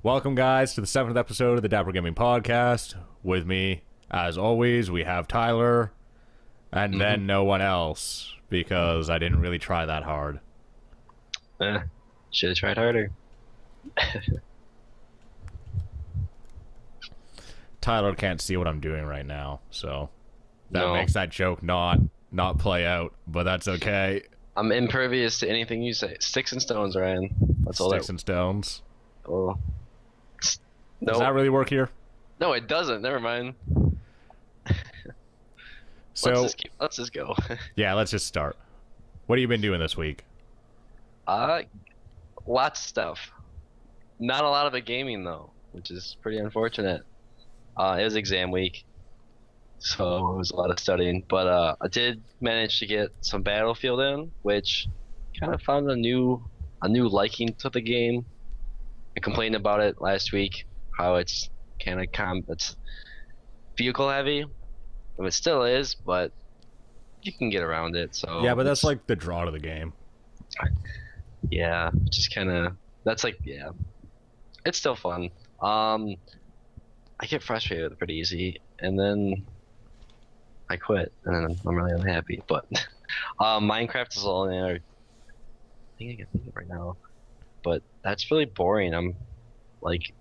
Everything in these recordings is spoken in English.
Welcome, guys, to the 7th episode of the Dapper Gaming Podcast. With me, as always, we have Tyler, and then no one else, because I didn't really try that hard. Should have tried harder. Tyler can't see what I'm doing right now, so that No. makes that joke not play out, but that's okay. I'm impervious to anything you say. Sticks and stones, Ryan. That's all Sticks that. and stones. Oh. Does that really work here? No, it doesn't. Never mind. So, let's just go. yeah, let's just start. What have you been doing this week? Lots of stuff. Not a lot of it gaming though, which is pretty unfortunate. It was exam week, so it was a lot of studying. But I did manage to get some Battlefield in, which kind of found a new liking to the game. I complained about it last week, how it's kind of it's vehicle heavy. I mean, it still is, but you can get around it. So Yeah, but that's like the draw to the game. yeah, just kind of yeah, it's still fun. I get frustrated with it pretty easy, and then I quit, and then I'm really unhappy. But Minecraft is the only other thing I can think of right now. But that's really boring. I'm like,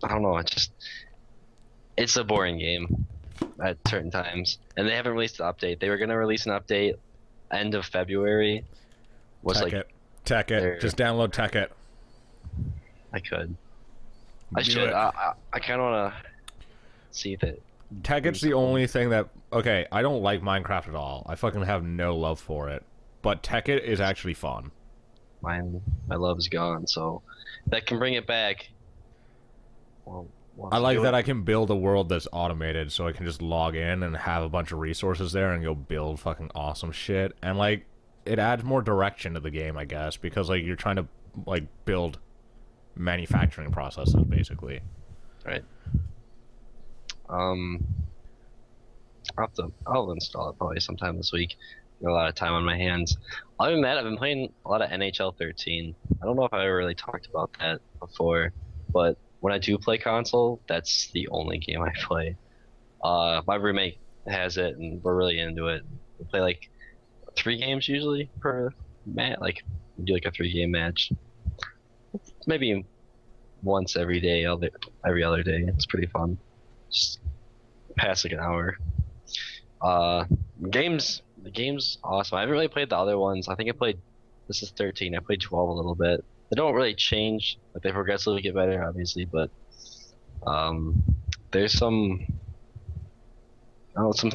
I don't know. It's a boring game at certain times, and they haven't released an update. They were gonna release an update end of February. Tech it. Just download Tech it. I could. Do I should. it. I kind of want to see if it. Tech It's the only thing that... Okay, I don't like Minecraft at all. I fucking have no love for it. But Tech It is actually fun. My love is gone, so that can bring it back. Well, I like that I can build a world that's automated, so I can just log in and have a bunch of resources there and go build fucking awesome shit. And, like, it adds more direction to the game, I guess, because, like, you're trying to, like, build manufacturing processes, basically. Right. I'll install it probably sometime this week. Got a lot of time on my hands. Other than that, I've been playing a lot of NHL 13. I don't know if I ever really talked about that before, but when I do play console, that's the only game I play. My roommate has it, and we're really into it. We play like 3 games usually per match. Like we do like a 3-game match, maybe once every day, every other day. It's pretty fun. Just pass like an hour. The game's awesome. I haven't really played the other ones. I think this is 13. I played 12 a little bit. They don't really change. Like they progressively get better, obviously, but there's some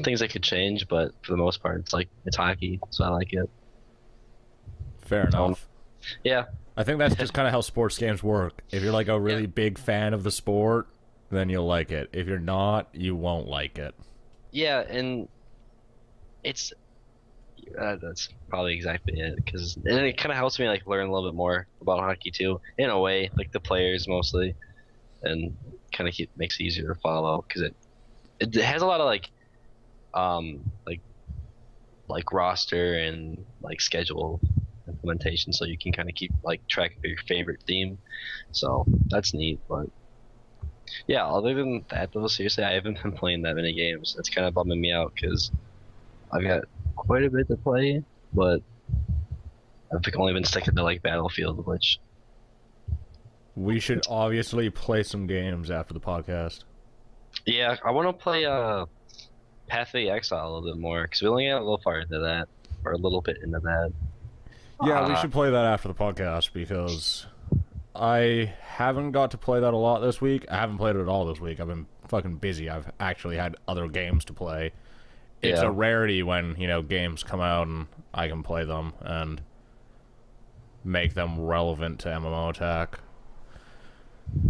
things that could change, but for the most part, it's hockey, so I like it. Fair enough. Yeah. I think that's just kind of how sports games work. If you're like a really big fan of the sport, then you'll like it. If you're not, you won't like it. Yeah, and it's that's probably exactly it. And it kind of helps me like learn a little bit more about hockey too, in a way, like the players mostly, and kind of makes it easier to follow because it has a lot of like roster and like schedule implementation, so you can kind of keep like track of your favorite team. So that's neat. But yeah, other than that though, seriously, I haven't been playing that many games. That's kind of bumming me out because I've got quite a bit to play, but I've only been sticking to like Battlefield, which We should obviously play some games after the podcast. yeah, I want to play Path of the Exile a little bit more because we only got a little far into that, or a little bit into that. Yeah, we should play that after the podcast because I haven't got to play that a lot this week. I haven't played it at all this week. I've been fucking busy. I've actually had other games to play. It's a rarity when, games come out and I can play them and make them relevant to MMO Attack.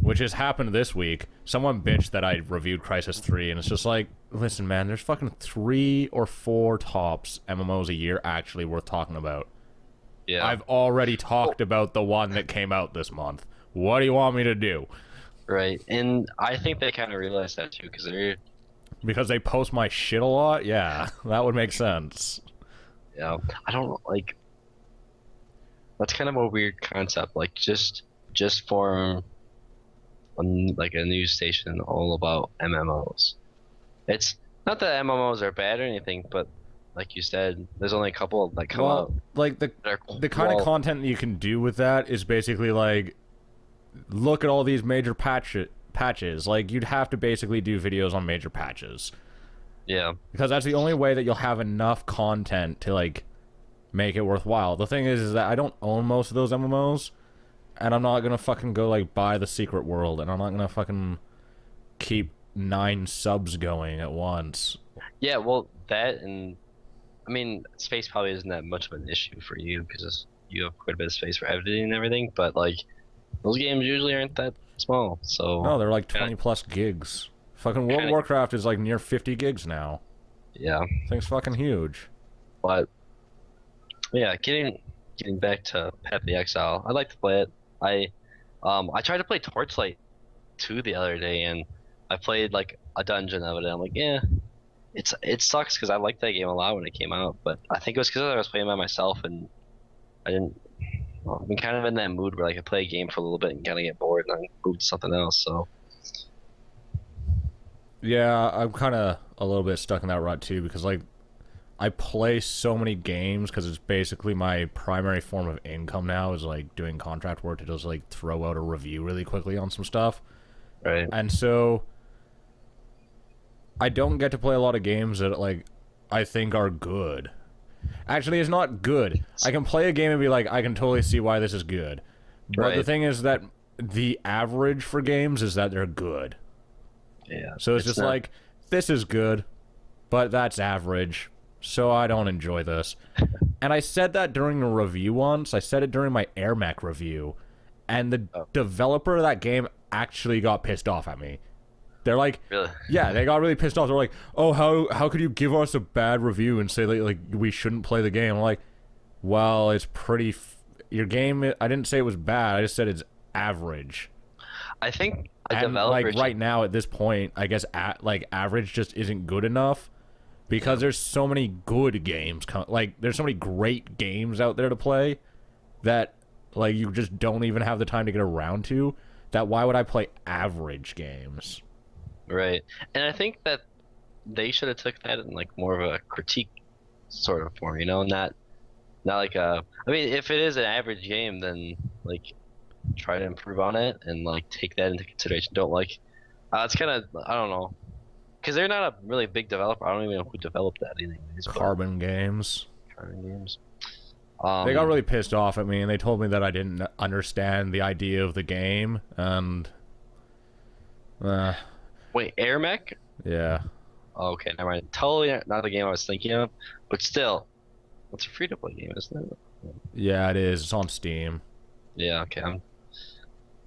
Which has happened this week. Someone bitched that I reviewed Crisis 3, and it's just like, listen, man, there's fucking 3 or 4 tops MMOs a year actually worth talking about. Yeah. I've already talked about the one that came out this month. What do you want me to do? Right, and I think they kind of realized that too Because they post my shit a lot? Yeah, that would make sense. Yeah, I don't like. That's kind of a weird concept. Like just form like a news station all about MMOs. It's not that MMOs are bad or anything, but like you said, there's only a couple that come out. Like the kind of content that you can do with that is basically like, look at all these major patches. Like, you'd have to basically do videos on major patches. Yeah. Because that's the only way that you'll have enough content to like make it worthwhile. The thing is that I don't own most of those MMOs, and I'm not gonna fucking go like buy the secret world, and I'm not gonna fucking keep 9 subs going at once. Yeah, well, that, and I mean, space probably isn't that much of an issue for you because you have quite a bit of space for editing and everything, but like those games usually aren't that small. So no, they're like 20 plus gigs. Fucking World of Warcraft is like near 50 gigs now. Yeah, thing's fucking huge. But yeah, getting back to Path of the Exile, I'd like to play it. I tried to play Torchlight 2 the other day, and I played like a dungeon of it, and I'm like, yeah, it sucks because I liked that game a lot when it came out, but I think it was because I was playing by myself and I didn't. Well, I've been kind of in that mood where like I play a game for a little bit and kind of get bored and I move to something else. So yeah, I'm kind of a little bit stuck in that rut too, because like I play so many games because it's basically my primary form of income now is like doing contract work to just like throw out a review really quickly on some stuff. Right. And so I don't get to play a lot of games that like I think are good. Actually, it's not good. I can play a game and be like, I can totally see why this is good. But the thing is that the average for games is that they're good. Yeah. So it's just like, this is good, but that's average, so I don't enjoy this. And I said that during a review once. I said it during my Air Mech review, and the developer of that game actually got pissed off at me. They're like, really? Yeah, they got really pissed off. They're like, oh, how could you give us a bad review and say like we shouldn't play the game? I'm like, well, it's pretty. Your game. I didn't say it was bad. I just said it's average. I think like right now at this point, I guess like average just isn't good enough, because there's so many good games. Like there's so many great games out there to play that like you just don't even have the time to get around to. That why would I play average games? Right. And I think that they should have took that in like more of a critique sort of form, you know, not like I mean, if it is an average game, then like try to improve on it and like take that into consideration. Don't like it's kind of, I don't know, because they're not a really big developer. I don't even know who developed that anyways. Carbon Games. They got really pissed off at me, and they told me that I didn't understand the idea of the game, and wait, Air Mech? Yeah. Okay, never mind. Totally not the game I was thinking of, but still, it's a free-to-play game, isn't it? Yeah, it is. It's on Steam. Yeah, okay.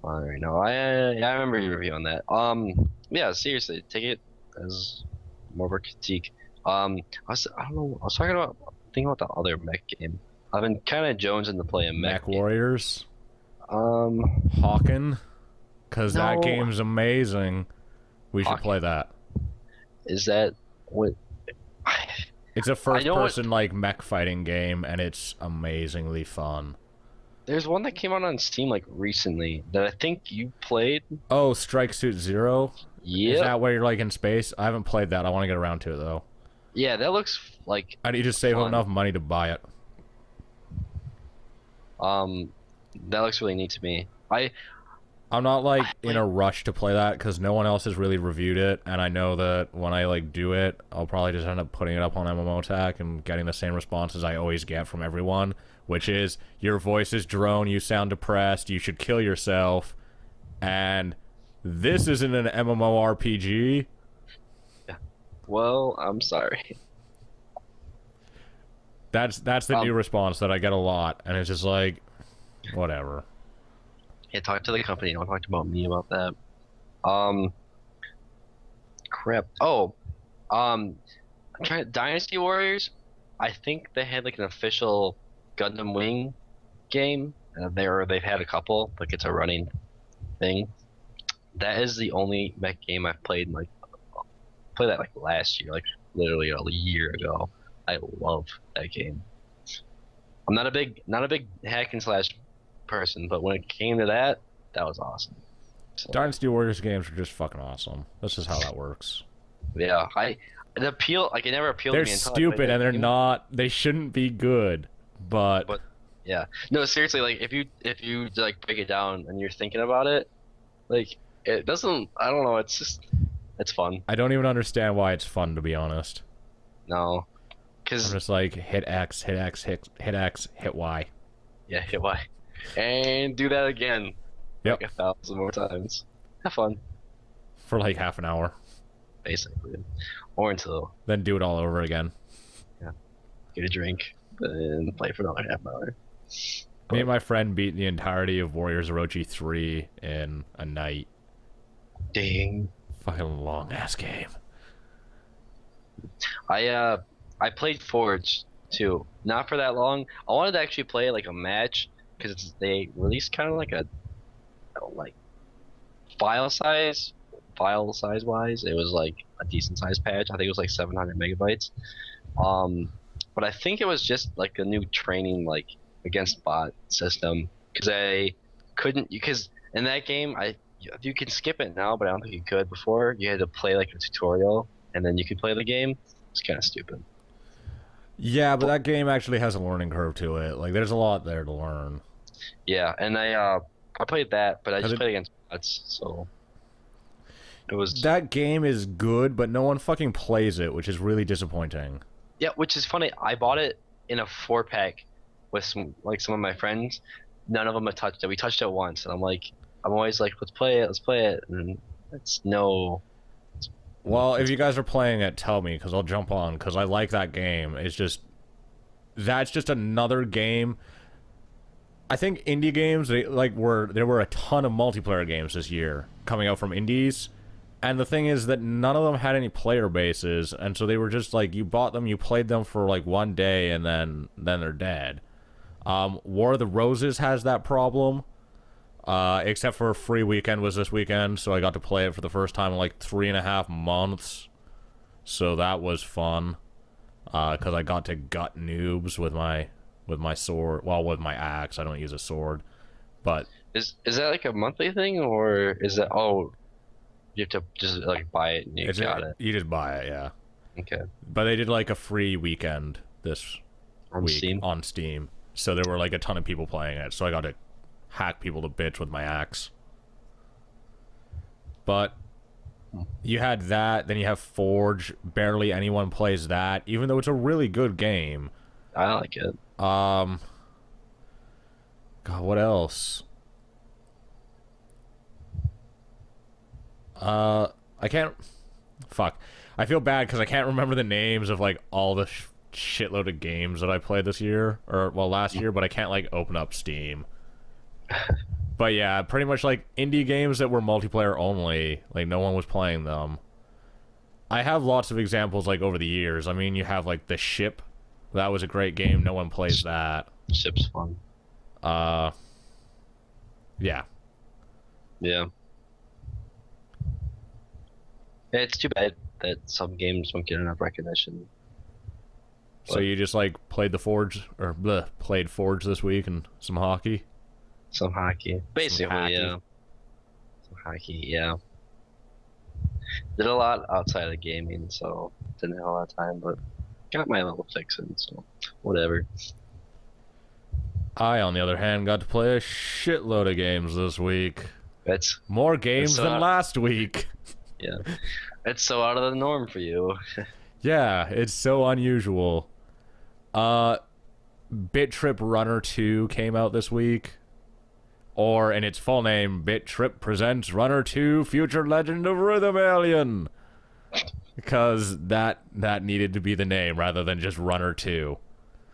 I know. I remember your review on that. Yeah, seriously, take it as more of a critique. I don't know. I was thinking about the other mech game. I've been kind of jonesing to play a mech Warriors. Game. Hawken, because that game's amazing. We should play that. Is that what? It's a first-person like mech fighting game, and it's amazingly fun. There's one that came out on Steam like recently that I think you played. Oh, Strike Suit Zero? Yeah. Is that where you're like in space? I haven't played that. I want to get around to it though. Yeah, that looks like I need to save enough money to buy it. That looks really neat to me. I'm not like in a rush to play that because no one else has really reviewed it, and I know that when I like do it, I'll probably just end up putting it up on MMO Attack and getting the same responses I always get from everyone, which is, your voice is drone, you sound depressed, you should kill yourself, and this isn't an MMORPG. Yeah. Well, I'm sorry. That's the new response that I get a lot, and it's just like, whatever. Yeah, talk to the company. Don't talk about me about that. Crap. Oh, I'm trying Dynasty Warriors. I think they had like an official Gundam Wing game. They've had a couple. Like it's a running thing. That is the only mech game I've played. Played that like last year, like literally a year ago. I love that game. I'm not a big hack and slash person, but when it came to that was awesome. So, Dynasty Warriors games are just fucking awesome. That's just how that works. yeah, the appeal, like, it never appealed They're to me until stupid and they're not. They shouldn't be good, but yeah, no, seriously, like if you like break it down and you're thinking about it, like it doesn't. I don't know. It's fun. I don't even understand why it's fun, to be honest. No, I'm because just like hit X, hit X, hit X, hit Y. yeah, hit Y, and do that again. Yep. Like 1,000 more times. Have fun, For like half an hour. basically, or until Then do it all over again. get a drink and play for another half an hour. Me and my friend beat the entirety of Warriors Orochi 3 in a night. Dang. Fucking long ass game. I played Forge too. Not for that long. I wanted to actually play like a match because they released kind of like a like file size wise. It was like a decent sized patch. I think it was like 700 megabytes. But I think it was just like a new training like against bot system because I couldn't because in that game you can skip it now, but I don't think you could before. You had to play like a tutorial and then you could play the game. It's kind of stupid. Yeah, but that game actually has a learning curve to it. Like, there's a lot there to learn. Yeah, and I played that, but I just played against bots, so it was That game is good, but no one fucking plays it, which is really disappointing. yeah, which is funny. I bought it in a 4-pack with some of my friends. None of them had touched it. We touched it once, and I'm always like, let's play it, and it's no. Well, if you guys are playing it, tell me, because I'll jump on, because I like that game. That's just another game. I think indie games, there were a ton of multiplayer games this year coming out from indies, and the thing is that none of them had any player bases, and so they were just like, you bought them, you played them for like one day, and then they're dead. War of the Roses has that problem. Except for a free weekend was this weekend, so I got to play it for the first time in like 3.5 months. So that was fun. Because I got to gut noobs with my sword. Well, with my axe. I don't use a sword. But Is that like a monthly thing, or is that you have to just like buy it and you got it? You just buy it, yeah. Okay. But they did like a free weekend this week on Steam. So there were like a ton of people playing it. So I got to hack people to bits with my axe. But you had that, then you have Forge. Barely anyone plays that, even though it's a really good game. I like it. God, what else? I can't. Fuck. I feel bad because I can't remember the names of like all the shitload of games that I played this year, or well, last year. But I can't like open up Steam. But yeah, pretty much like indie games that were multiplayer only, like no one was playing them. I have lots of examples like over the years. I mean, you have like The Ship. That was a great game. No one plays that. Ship's fun. Yeah. Yeah. It's too bad that some games don't get enough recognition. So you just like played played Forge this week and some hockey? Some hockey. Basically, hockey. yeah. Some hockey, yeah. Did a lot outside of gaming, so didn't have a lot of time, but got my level fix in, so whatever. I, on the other hand, got to play a shitload of games this week. That's more games than last week. Yeah. It's so out of the norm for you. Yeah, it's so unusual. Bit Trip Runner 2 came out this week. Or, in its full name, Bit Trip presents Runner 2 Future Legend of Rhythm Alien. Because that needed to be the name rather than just Runner 2.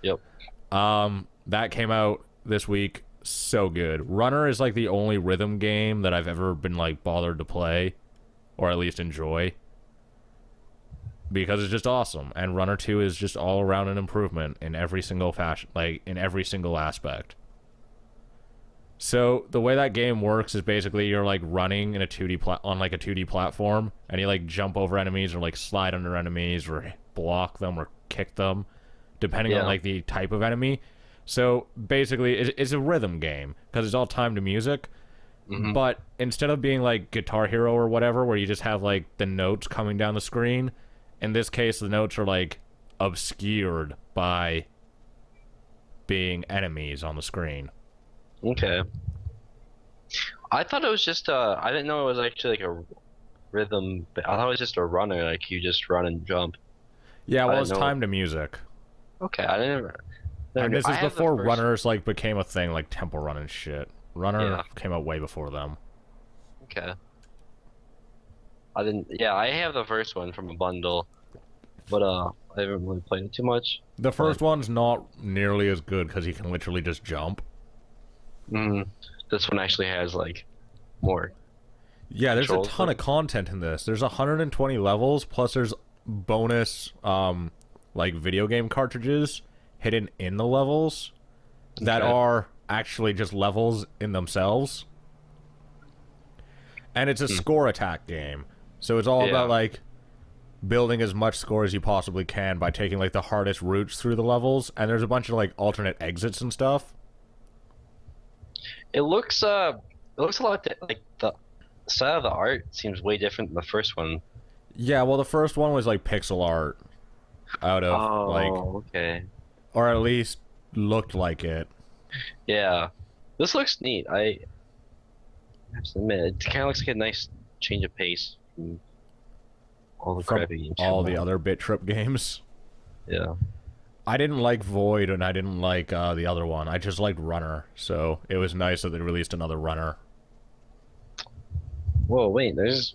Yep. That came out this week. So good. Runner is like the only rhythm game that I've ever been like bothered to play. Or at least enjoy. Because it's just awesome. And Runner 2 is just all around an improvement in every single fashion, like in every single aspect. So the way that game works is basically you're like running in a 2D on like a 2D platform, and you like jump over enemies or like slide under enemies or block them or kick them, depending on like the type of enemy. So basically it's a rhythm game because it's all timed to music. But instead of being like Guitar Hero or whatever, where you just have like the notes coming down the screen, in this case the notes are like obscured by being enemies on the screen. Okay. I thought it was just I didn't know it was actually like a rhythm. I thought it was just a runner, like you just run and jump. Yeah, well, it's timed to music. Okay, I didn't. And this is before runners like became a thing, like Temple Run and shit. Runner came out way before them. Okay. I didn't. Yeah, I have the first one from a bundle, but I haven't really played it too much. The first one's not nearly as good because you can literally just jump. This one actually has like more. Yeah, there's a ton of content in this. There's 120 levels, plus there's bonus like video game cartridges hidden in the levels that are actually just levels in themselves. And it's a score attack game. So it's all about like building as much score as you possibly can by taking like the hardest routes through the levels, and there's a bunch of like alternate exits and stuff. It looks a lot like the style of the art seems way different than the first one. Yeah, well, the first one was like pixel art out of okay, or at least looked like it. Yeah, this looks neat. I have to admit, it kind of looks like a nice change of pace from all the crappy games. All the other Bit Trip games. Yeah. I didn't like Void, and I didn't like the other one. I just liked Runner, so it was nice that they released another Runner. Whoa, wait, there's...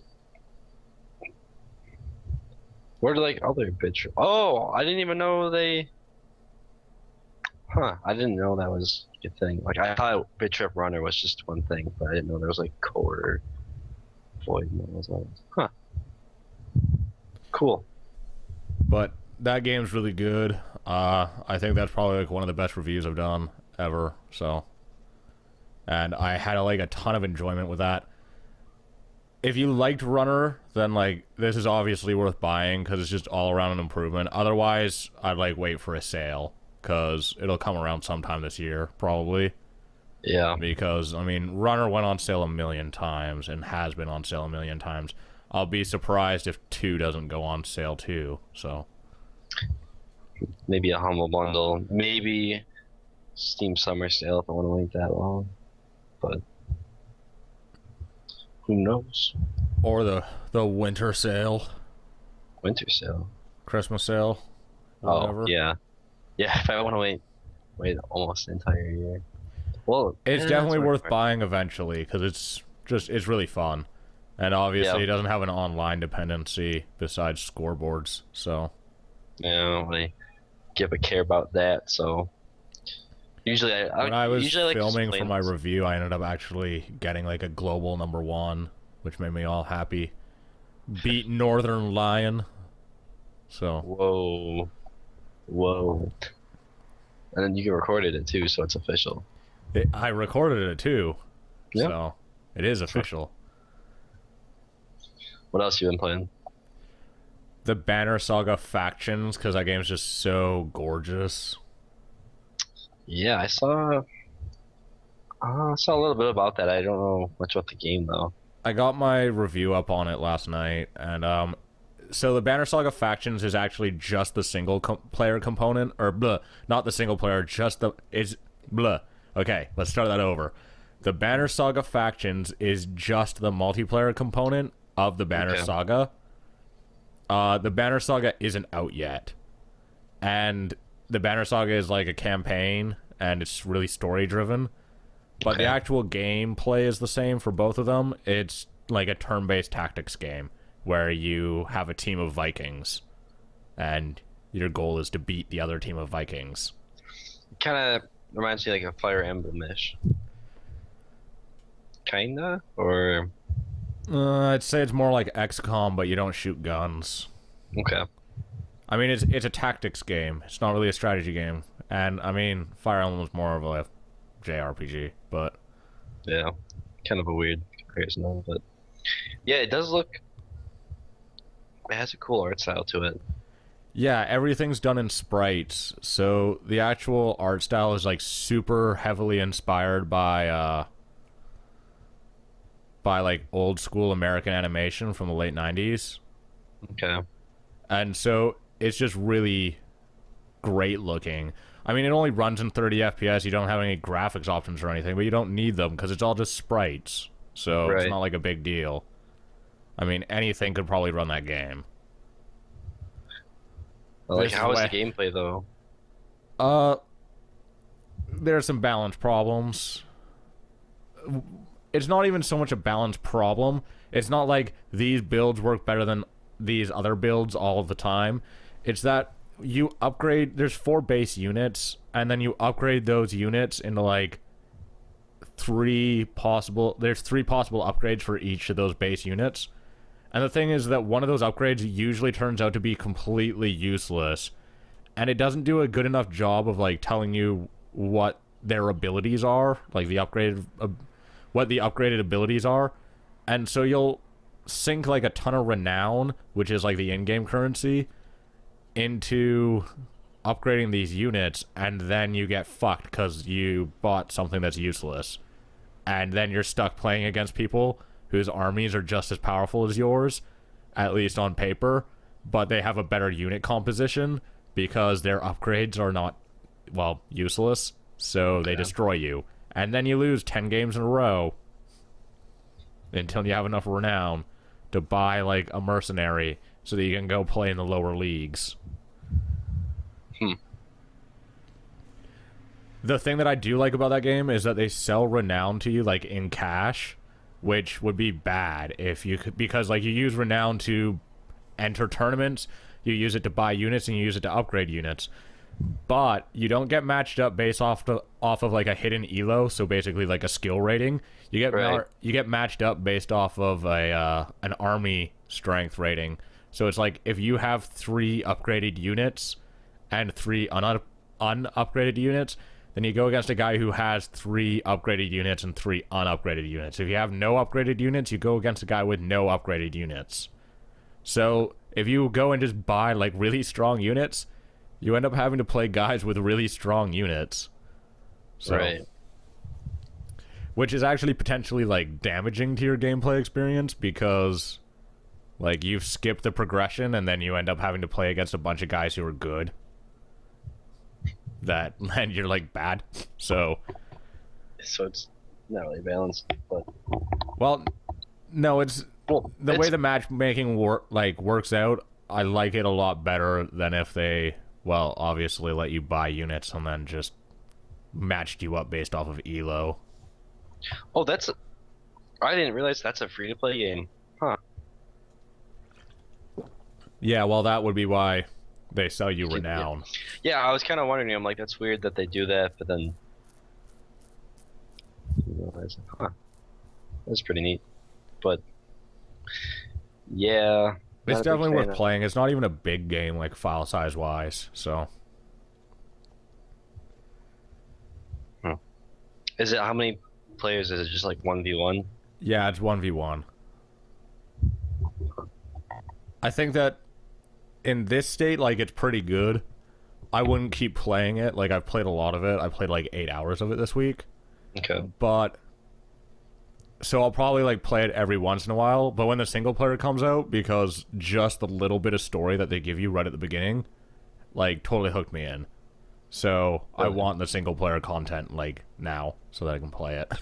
Where are like other Bit Trip? Oh, I didn't even know they... Huh, I didn't know that was a thing. Like, I thought Bit Trip Runner was just one thing, but I didn't know there was like Core, Void, and all those others. Huh. Cool. But that game's really good. I think that's probably like one of the best reviews I've done ever. So, and I had like a ton of enjoyment with that. If you liked Runner, then like this is obviously worth buying because it's just all around an improvement. Otherwise, I'd like wait for a sale because it'll come around sometime this year probably. Yeah. Because I mean, Runner went on sale 1,000,000 times and has been on sale 1,000,000 times. I'll be surprised if 2 doesn't go on sale too. So. Maybe a humble bundle, maybe Steam Summer Sale if I want to wait that long, but who knows? Or the winter sale, Winter sale, Christmas sale, whatever. Oh yeah. If I want to wait almost the entire year. Well, it's definitely worth buying eventually because it's really fun, and obviously it doesn't have an online dependency besides scoreboards, so. Yeah, I don't really give a care about that. So usually, when I was filming for my review, I ended up actually getting like a global #1, which made me all happy. Beat Northern Lion. So. Whoa. And then you recorded it too, so it's official. I recorded it too, so it is official. What else you been playing? The Banner Saga Factions, because that game's just so gorgeous. Yeah, I saw a little bit about that. I don't know much about the game though. I got my review up on it last night, and so the Banner Saga Factions is actually just the single player component, or not the single player, just the Okay, let's start that over. The Banner Saga Factions is just the multiplayer component of the Banner Saga. The Banner Saga isn't out yet, and the Banner Saga is like a campaign, and it's really story driven, but the actual gameplay is the same for both of them. It's like a turn-based tactics game where you have a team of Vikings, and your goal is to beat the other team of Vikings. Kind of reminds me like a Fire Emblem-ish. Kinda, or... I'd say it's more like XCOM, but you don't shoot guns. Okay. I mean, it's a tactics game. It's not really a strategy game. And, I mean, Fire Emblem is more of a JRPG, but... Yeah, kind of a weird comparison, but... Yeah, it does look... It has a cool art style to it. Yeah, everything's done in sprites, so the actual art style is, like, super heavily inspired by, by like old school American animation from the late 90s. Okay. And so it's just really great looking. I mean, it only runs in 30 FPS. You don't have any graphics options or anything, but you don't need them because it's all just sprites. So it's not like a big deal. I mean, anything could probably run that game. Like, how is the gameplay, though? There's some balance problems. It's not even so much a balance problem. It's not like these builds work better than these other builds all of the time. It's that you upgrade, there's 4 base units, and then you upgrade those units into like 3 possible upgrades for each of those base units. And the thing is that one of those upgrades usually turns out to be completely useless, and it doesn't do a good enough job of like telling you what their abilities are, like what the upgraded abilities are. And so you'll sink like a ton of renown, which is like the in-game currency, into upgrading these units, and then you get fucked because you bought something that's useless. And then you're stuck playing against people whose armies are just as powerful as yours, at least on paper, but they have a better unit composition because their upgrades are not, well, useless, so they destroy you. And then you lose 10 games in a row until you have enough renown to buy, like, a mercenary so that you can go play in the lower leagues. The thing that I do like about that game is that they sell renown to you, like, in cash, which would be bad if you could, because, like, you use renown to enter tournaments, you use it to buy units, and you use it to upgrade units. But you don't get matched up based off of like a hidden elo, so basically like a skill rating. You get matched up based off of an army strength rating. So it's like if you have 3 upgraded units and 3 unupgraded units, then you go against a guy who has 3 upgraded units and 3 unupgraded units. If you have no upgraded units, you go against a guy with no upgraded units. So if you go and just buy like really strong units, you end up having to play guys with really strong units. So, which is actually potentially like damaging to your gameplay experience because like you've skipped the progression and then you end up having to play against a bunch of guys who are good. And you're like bad. So it's not really balanced, but well, no, it's the way the matchmaking works out. I like it a lot better than if they obviously let you buy units and then just matched you up based off of elo. Oh, I didn't realize that's a free-to-play game. Huh. Yeah, well, that would be why they sell you renown. Yeah, I was kind of wondering. I'm like, that's weird that they do that, but then you realize, that's pretty neat. But yeah, it's definitely worth playing. It's not even a big game, like file size wise. So, is it how many players? Is it just like 1v1? Yeah, it's 1v1. I think that in this state, like, it's pretty good. I wouldn't keep playing it. Like, I've played a lot of it. I played like 8 hours of it this week. Okay. But so I'll probably like play it every once in a while, but when the single player comes out, because just the little bit of story that they give you right at the beginning, like, totally hooked me in. So I want the single player content like now so that I can play it.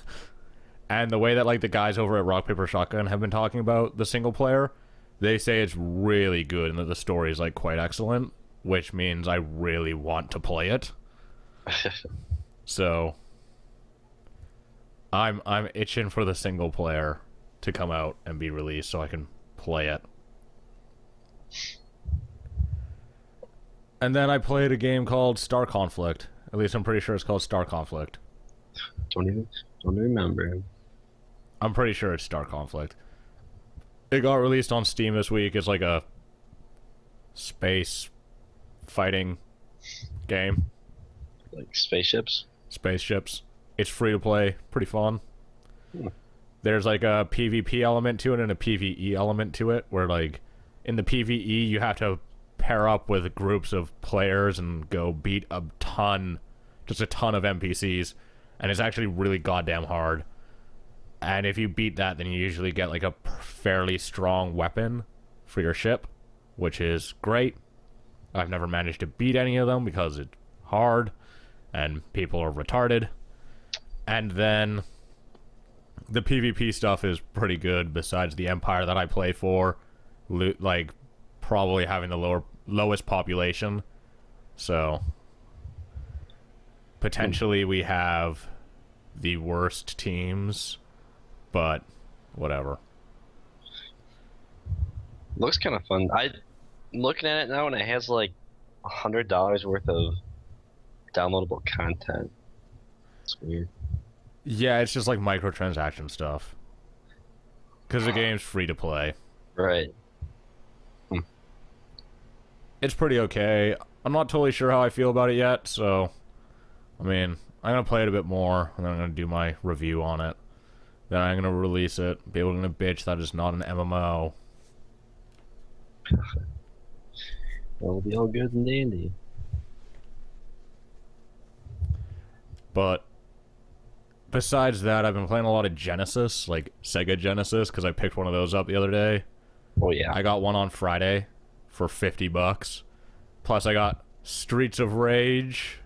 And the way that like the guys over at Rock Paper Shotgun have been talking about the single player, they say it's really good and that the story is like quite excellent, which means I really want to play it. So I'm itching for the single player to come out and be released so I can play it. And then I played a game called Star Conflict. At least I'm pretty sure it's called Star Conflict. Don't remember. I'm pretty sure it's Star Conflict. It got released on Steam this week. It's like a space fighting game. Like spaceships? Spaceships. It's free to play, pretty fun. There's like a PvP element to it and a PvE element to it, where like in the PvE you have to pair up with groups of players and go beat a ton of NPCs, and it's actually really goddamn hard. And if you beat that, then you usually get like a fairly strong weapon for your ship, which is great. I've never managed to beat any of them because it's hard and people are retarded. And then the PvP stuff is pretty good besides the Empire that I play for, like probably having the lowest population. So potentially we have the worst teams, but whatever. Looks kind of fun. I'm looking at it now, and it has like $100 worth of downloadable content. It's weird. Yeah, it's just like microtransaction stuff. Because the game's free to play. Right. It's pretty okay. I'm not totally sure how I feel about it yet, so I mean, I'm gonna play it a bit more, and then I'm gonna do my review on it. Then I'm gonna release it. People are gonna bitch that it's not an MMO. It'll be all good and dandy. But besides that, I've been playing a lot of Genesis, like Sega Genesis, because I picked one of those up the other day. Oh yeah. I got one on Friday for $50. Plus, I got Streets of Rage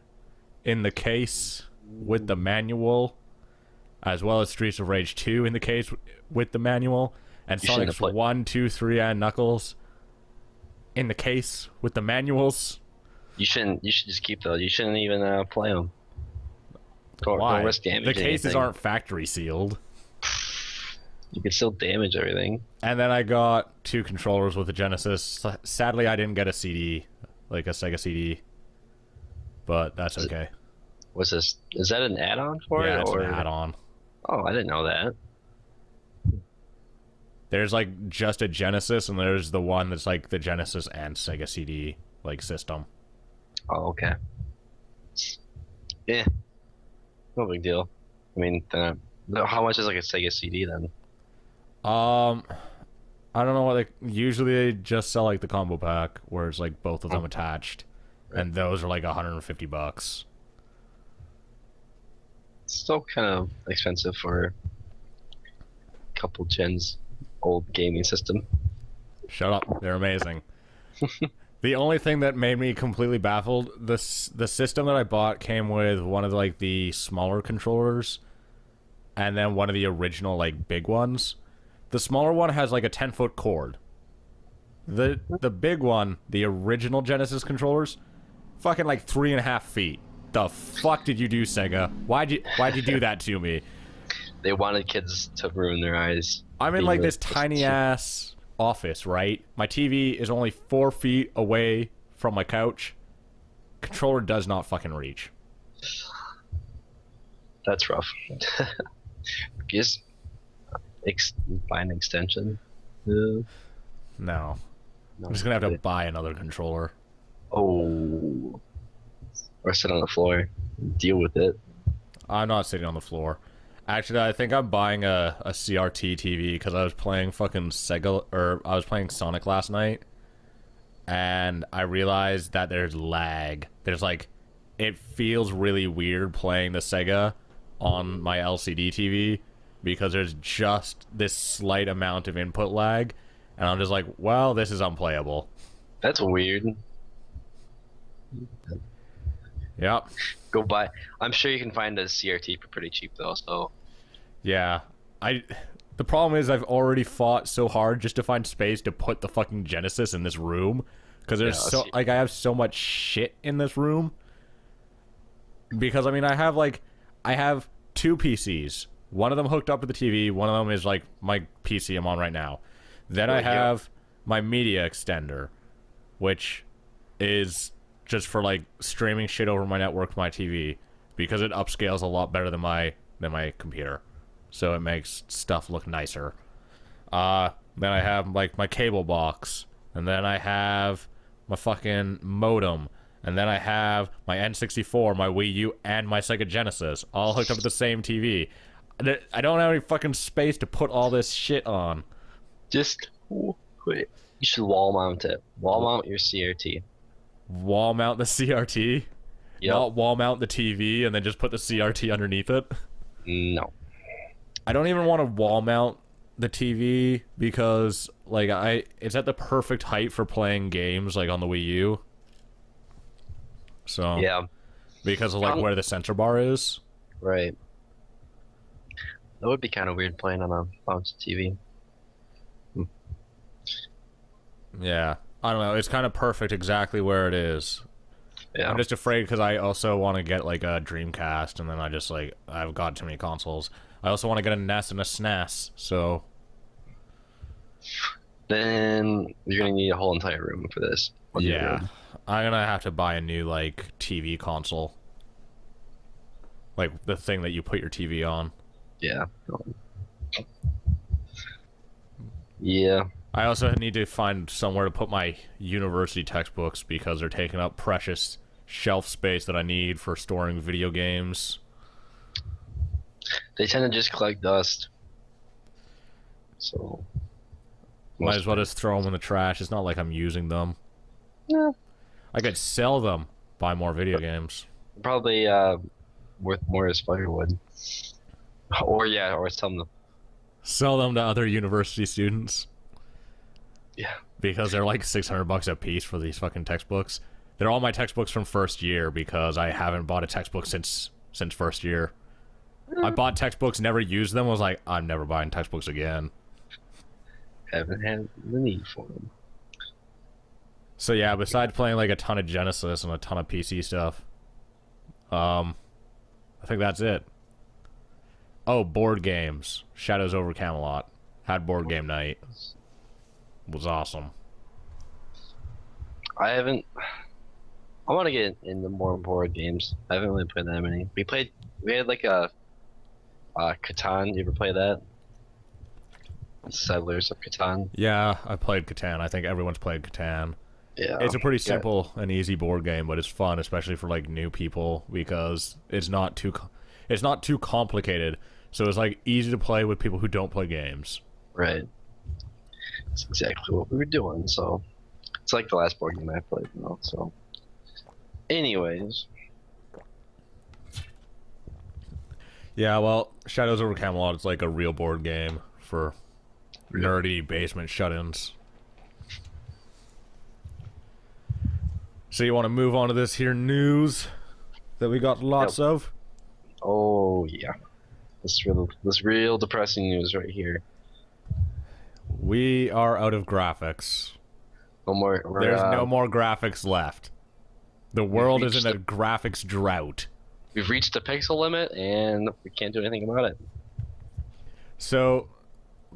in the case with the manual, as well as Streets of Rage 2 in the case with the manual, and Sonic's 1, 2, 3, and Knuckles in the case with the manuals. You should just keep those. You shouldn't even play them. Why? Don't risk damage. The cases anything. aren't factory sealed. You can still damage everything. And then I got 2 controllers with the Genesis. Sadly, I didn't get a CD, like a Sega CD, but that's okay. What's this? Is that an add-on for it? Yeah, it's or... an add-on. Oh, I didn't know that. There's like just a Genesis, and there's the one that's like the Genesis and Sega CD like system. Oh, okay. Yeah. No big deal. I mean, how much is like a Sega CD then? I don't know what usually they just sell like the combo pack where it's like both of them attached, and those are like $150. It's still kind of expensive for a couple gens old gaming system. Shut up, they're amazing. The only thing that made me completely baffled, the system that I bought came with one of like the smaller controllers, and then one of the original like big ones. The smaller one has like a 10-foot cord. The big one, the original Genesis controllers, fucking like 3.5 feet. The fuck did you do, Sega? Why'd you do that to me? They wanted kids to ruin their eyes. I'm in like this tiny ass office, right? My TV is only 4 feet away from my couch. Controller does not fucking reach. That's rough. Just buy an extension. No. I'm just gonna have to buy another controller. Oh. Or sit on the floor. Deal with it. I'm not sitting on the floor. Actually, I think I'm buying a CRT TV because I was playing fucking I was playing Sonic last night, and I realized that there's lag. There's like, it feels really weird playing the Sega on my LCD TV because there's just this slight amount of input lag, and I'm just like, well, this is unplayable. That's weird. Yep. Go buy. I'm sure you can find a CRT for pretty cheap though. So. Yeah, the problem is I've already fought so hard just to find space to put the fucking Genesis in this room, because there's I have so much shit in this room. Because I mean, I have 2 PCs. One of them hooked up to the TV. One of them is like my PC I'm on right now. Then I have my media extender, which is just for like streaming shit over my network to my TV, because it upscales a lot better than my computer, so it makes stuff look nicer. Then I have like my cable box, and then I have my fucking modem, and then I have my N64, my Wii U, and my Sega Genesis all hooked up to the same TV. I don't have any fucking space to put all this shit on. Just wait. You should wall mount it. Wall mount your CRT. Wall mount the CRT? Yep. Not wall mount the TV and then just put the CRT underneath it? No. I don't even want to wall mount the TV because like it's at the perfect height for playing games like on the Wii U. So Yeah. Because of like where the sensor bar is. Right. That would be kind of weird playing on a bounce TV. Yeah. I don't know. It's kind of perfect exactly where it is. Yeah. I'm just afraid because I also want to get like a Dreamcast, and then I just like I've got too many consoles. I also want to get a NES and a SNES, so Then you're gonna need a whole entire room for this. yeah, I'm gonna have to buy a new like TV console, like the thing that you put your TV on. Yeah. Yeah. I also need to find somewhere to put my university textbooks because they're taking up precious shelf space that I need for storing video games. They tend to just collect dust. So might as well just throw them in the trash. It's not like I'm using them. Yeah. I could sell them, buy more video games. Probably worth more as firewood. Or sell them to other university students. Yeah. Because they're like $600 a piece for these fucking textbooks. They're all my textbooks from first year because I haven't bought a textbook since first year. I bought textbooks, never used them. Was like, I'm never buying textbooks again. Haven't had the need for them. So yeah, besides playing like a ton of Genesis and a ton of PC stuff, I think that's it. Oh, board games. Shadows over Camelot. Had board game night. Was awesome. I want to get into more board games. I haven't really played that many. We had like a Catan. You ever play that? Settlers of Catan. Yeah, I played Catan. I think everyone's played Catan. Yeah. It's a pretty simple and easy board game, but it's fun, especially for like new people because it's not too complicated. So it's like easy to play with people who don't play games. Right. That's exactly what we were doing. So it's like the last board game I played. So, anyways. Yeah, well, Shadows over Camelot is like a real board game for nerdy basement shut-ins. So you want to move on to this here news that we got lots of? Oh yeah, this real depressing news right here. We are out of graphics. No more. There's no more graphics left. The world is in a graphics drought. We've reached the pixel limit, and we can't do anything about it. So,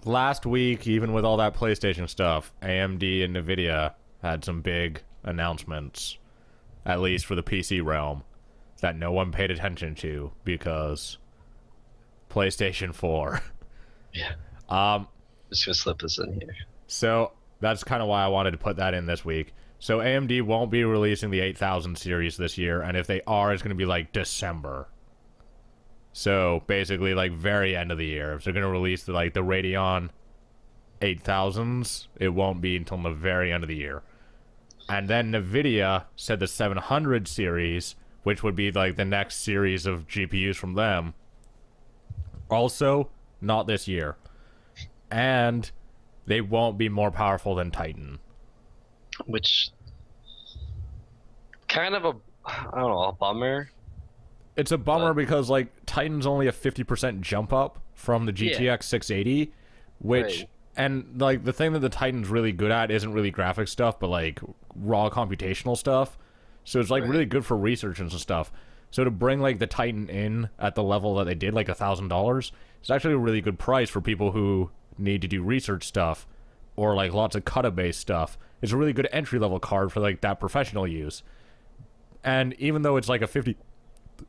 last week, even with all that PlayStation stuff, AMD and Nvidia had some big announcements, at least for the PC realm, that no one paid attention to because PlayStation 4. Yeah. Just gonna slip this in here. So that's kind of why I wanted to put that in this week. So AMD won't be releasing the 8000 series this year, and if they are, it's going to be like December. So basically, like very end of the year. If they're going to release the Radeon 8000s, it won't be until the very end of the year. And then Nvidia said the 700 series, which would be like the next series of GPUs from them, also not this year. And they won't be more powerful than Titan. Which, kind of a bummer. It's a bummer because like Titan's only a 50% jump up from the GTX 680, which Right. and like the thing that the Titan's really good at isn't really graphic stuff, but like raw computational stuff. So it's like really good for research and stuff. So to bring like the Titan in at the level that they did, like $1,000, it's actually a really good price for people who need to do research stuff or like lots of kata-based stuff. It's a really good entry-level card for like that professional use. And even though it's like a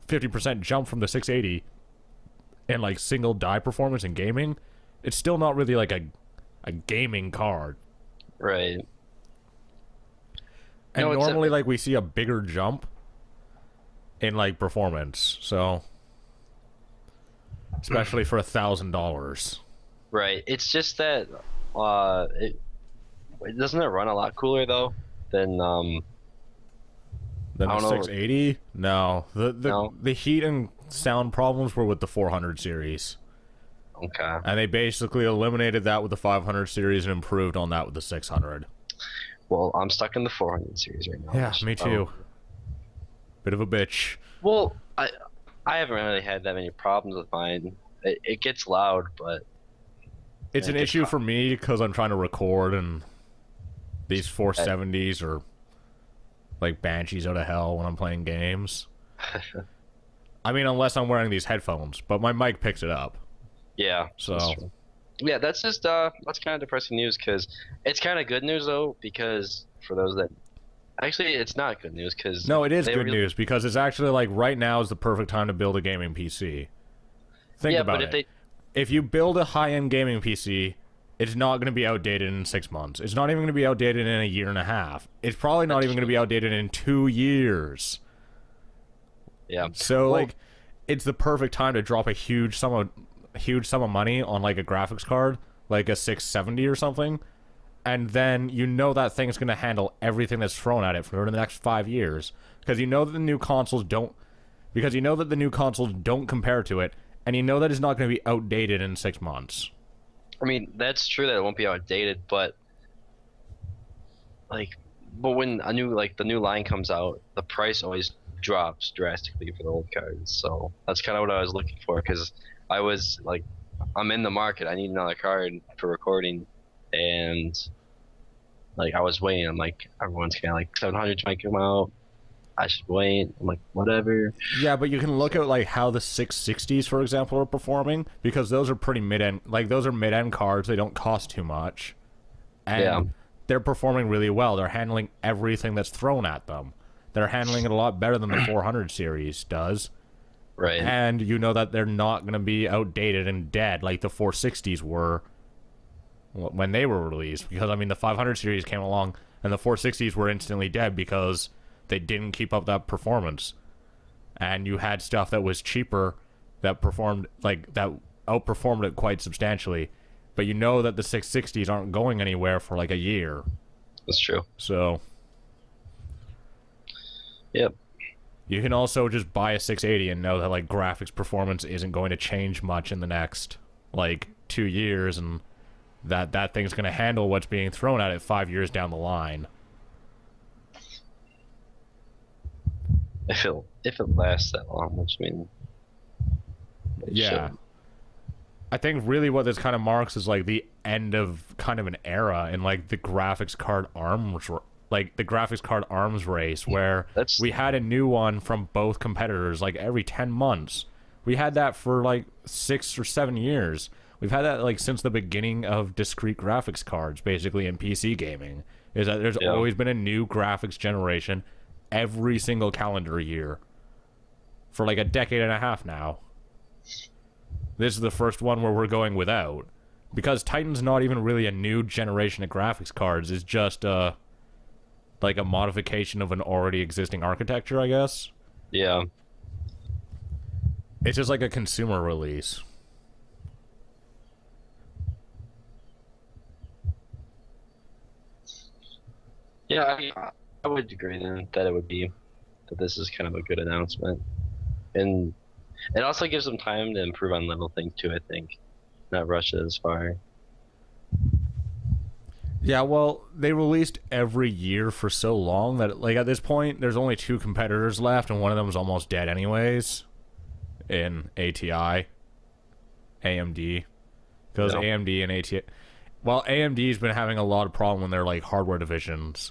50% jump from the 680 in like single die performance in gaming, it's still not really like a gaming card. Right. And normally like we see a bigger jump in like performance, so especially for $1,000. Right. It's just that doesn't it run a lot cooler though than the 680? No. The heat and sound problems were with the 400 series. Okay. And they basically eliminated that with the 500 series and improved on that with the 600. Well, I'm stuck in the 400 series right now. Yeah, me too. Bit of a bitch. Well, I haven't really had that many problems with mine. It gets loud, but it's an issue for me because I'm trying to record, and these 470s are like banshees out of hell when I'm playing games. I mean, unless I'm wearing these headphones, but my mic picks it up. Yeah. So. Yeah, that's just that's kind of depressing news, because it's kind of good news though, because for those that actually it's not good news, because no, it is good news because it's actually like right now is the perfect time to build a gaming PC. Think about it. If you build a high-end gaming PC, it's not going to be outdated in 6 months. It's not even going to be outdated in a year and a half. It's probably not even going to be outdated in 2 years. Yeah. So like, it's the perfect time to drop a huge sum of money on like a graphics card, like a 670 or something, and then you know that thing's going to handle everything that's thrown at it for the next 5 years, because you know that the new consoles don't compare to it, and you know that it's not going to be outdated in 6 months. I mean, that's true that it won't be outdated, but when the new line comes out, the price always drops drastically for the old cards. So that's kind of what I was looking for, because I was like, I'm in the market. I need another card for recording, and like I was waiting. I'm like, everyone's kind of like 700 might come out. I should wait. I'm like, whatever. Yeah, but you can look at like how the 660s, for example, are performing, because those are pretty mid-end. Like those are mid-end cards. They don't cost too much, and they're performing really well. They're handling everything that's thrown at them. They're handling it a lot better than the 400 series does. Right. And you know that they're not going to be outdated and dead like the 460s were when they were released. Because, I mean, the 500 series came along and the 460s were instantly dead because they didn't keep up that performance. And you had stuff that was cheaper that outperformed it quite substantially. But you know that the 660s aren't going anywhere for like a year. That's true. So... Yep. You can also just buy a 680 and know that like graphics performance isn't going to change much in the next like 2 years, and that thing's going to handle what's being thrown at it 5 years down the line. If it lasts that long, which I mean, yeah. I think really what this kind of marks is like the end of kind of an era in like the graphics card arms race, where we had a new one from both competitors like every 10 months. We had that for like 6 or 7 years. We've had that like since the beginning of discrete graphics cards, basically, in PC gaming. Is that there's always been a new graphics generation every single calendar year for like a decade and a half now. This is the first one where we're going without, because Titan's not even really a new generation of graphics cards. It's just like a modification of an already existing architecture, I guess. Yeah. It's just like a consumer release. Yeah, I would agree then that this is kind of a good announcement. And it also gives them time to improve on little things too, I think. Not rush it as far. Yeah, well, they released every year for so long that, like, at this point, there's only 2 competitors left, and one of them is almost dead anyways, in ATI, AMD. Because AMD and ATI... Well, AMD's been having a lot of problem in their, like, hardware divisions.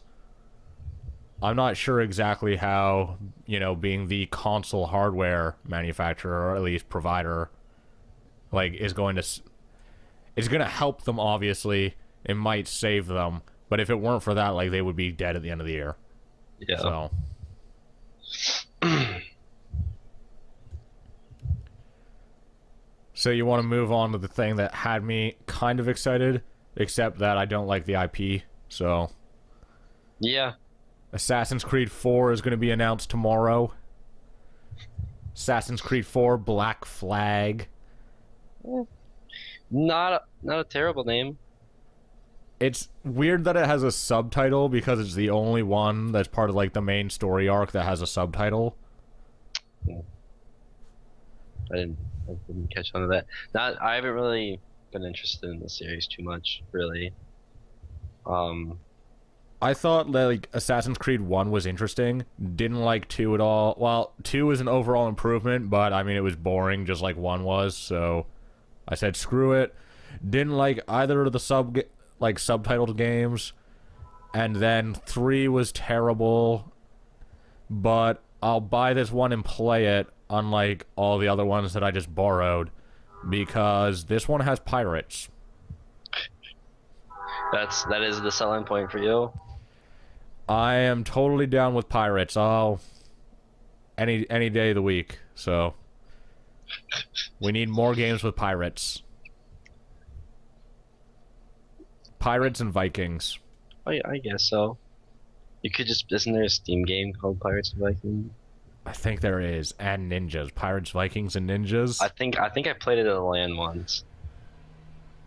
I'm not sure exactly how, you know, being the console hardware manufacturer, or at least provider, like, is going to help them, obviously. It might save them, but if it weren't for that, like, they would be dead at the end of the year. Yeah. So you want to move on to the thing that had me kind of excited, except that I don't like the IP. So. Yeah. Assassin's Creed 4 is going to be announced tomorrow. Assassin's Creed 4 Black Flag. Not a terrible name. It's weird that it has a subtitle, because it's the only one that's part of like the main story arc that has a subtitle. I didn't catch on to that. I haven't really been interested in the series too much, really. I thought like Assassin's Creed 1 was interesting. Didn't like 2 at all. Well, 2 was an overall improvement, but I mean it was boring just like 1 was, so I said screw it. Didn't like either of the subtitled games. And then 3 was terrible, but I'll buy this one and play it, unlike all the other ones that I just borrowed, because this one has pirates. That is the selling point for you. I am totally down with pirates. Any day of the week. So we need more games with pirates. Pirates and Vikings. I guess so. You could just isn't there a Steam game called Pirates and Vikings? I think there is, and ninjas. Pirates, Vikings, and ninjas. I think I played it at a LAN once.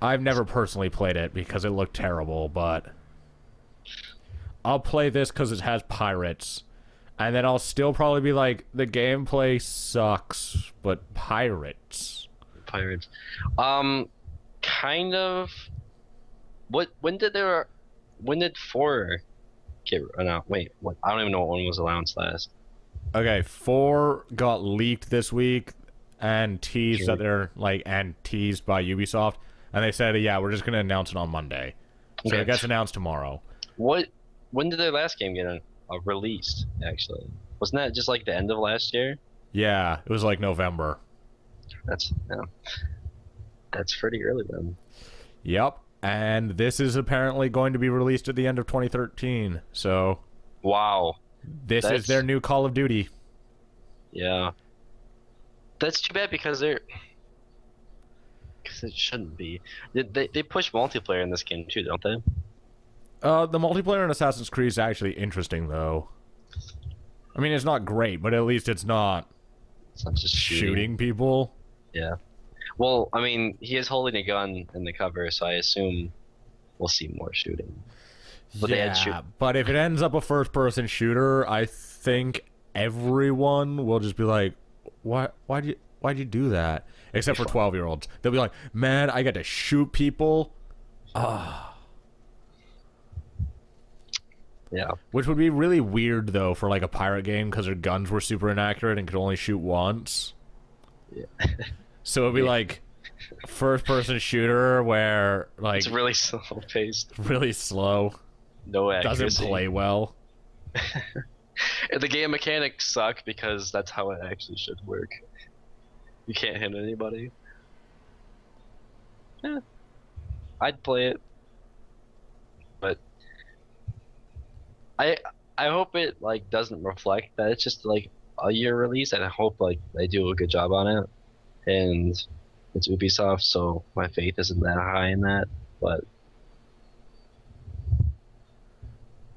I've never personally played it because it looked terrible, but I'll play this because it has pirates. And then I'll still probably be like, the gameplay sucks, but pirates. Pirates. Kind of. When did 4 get announced? Wait, what? I don't even know what one was announced last. Okay, 4 got leaked this week and teased that they're and teased by Ubisoft, and they said, yeah, we're just gonna announce it on Monday. So Okay. it gets announced tomorrow. When did their last game get released? Actually, wasn't that just like the end of last year? Yeah, it was like November. That's pretty early then. Yep, and this is apparently going to be released at the end of 2013. So Wow. this is their new Call of Duty. Yeah. That's too bad because it shouldn't be. They push multiplayer in this game too, don't they? The multiplayer in Assassin's Creed is actually interesting, though. I mean, it's not great, but at least it's not just shooting people. Yeah. Well, I mean, he is holding a gun in the cover, so I assume we'll see more shooting. But but if it ends up a first-person shooter, I think everyone will just be like, why'd you do that? Except for 12-year-olds. They'll be like, man, I got to shoot people. Yeah. Which would be really weird, though, for like a pirate game, because their guns were super inaccurate and could only shoot once. Yeah. So it'd be like first-person shooter where like it's really slow paced. Really slow. No accuracy. Doesn't play well. The game mechanics suck because that's how it actually should work. You can't hit anybody. Yeah. I'd play it. But I hope it like doesn't reflect that it's just like a year release, and I hope like they do a good job on it. And it's Ubisoft, so my faith isn't that high in that, but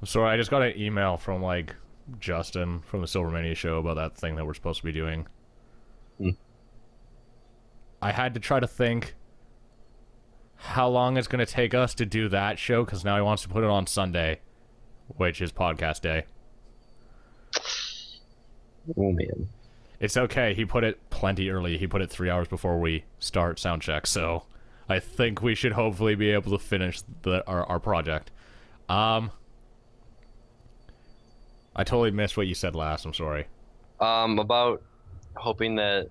Sorry, I just got an email from like Justin from the Silvermania show about that thing that we're supposed to be doing. I had to try to think how long it's going to take us to do that show, because now he wants to put it on Sunday, which is podcast day. Oh man. It's okay. He put it plenty early. He put it 3 hours before we start sound check, so I think we should hopefully be able to finish our project. I totally missed what you said last. I'm sorry. About hoping that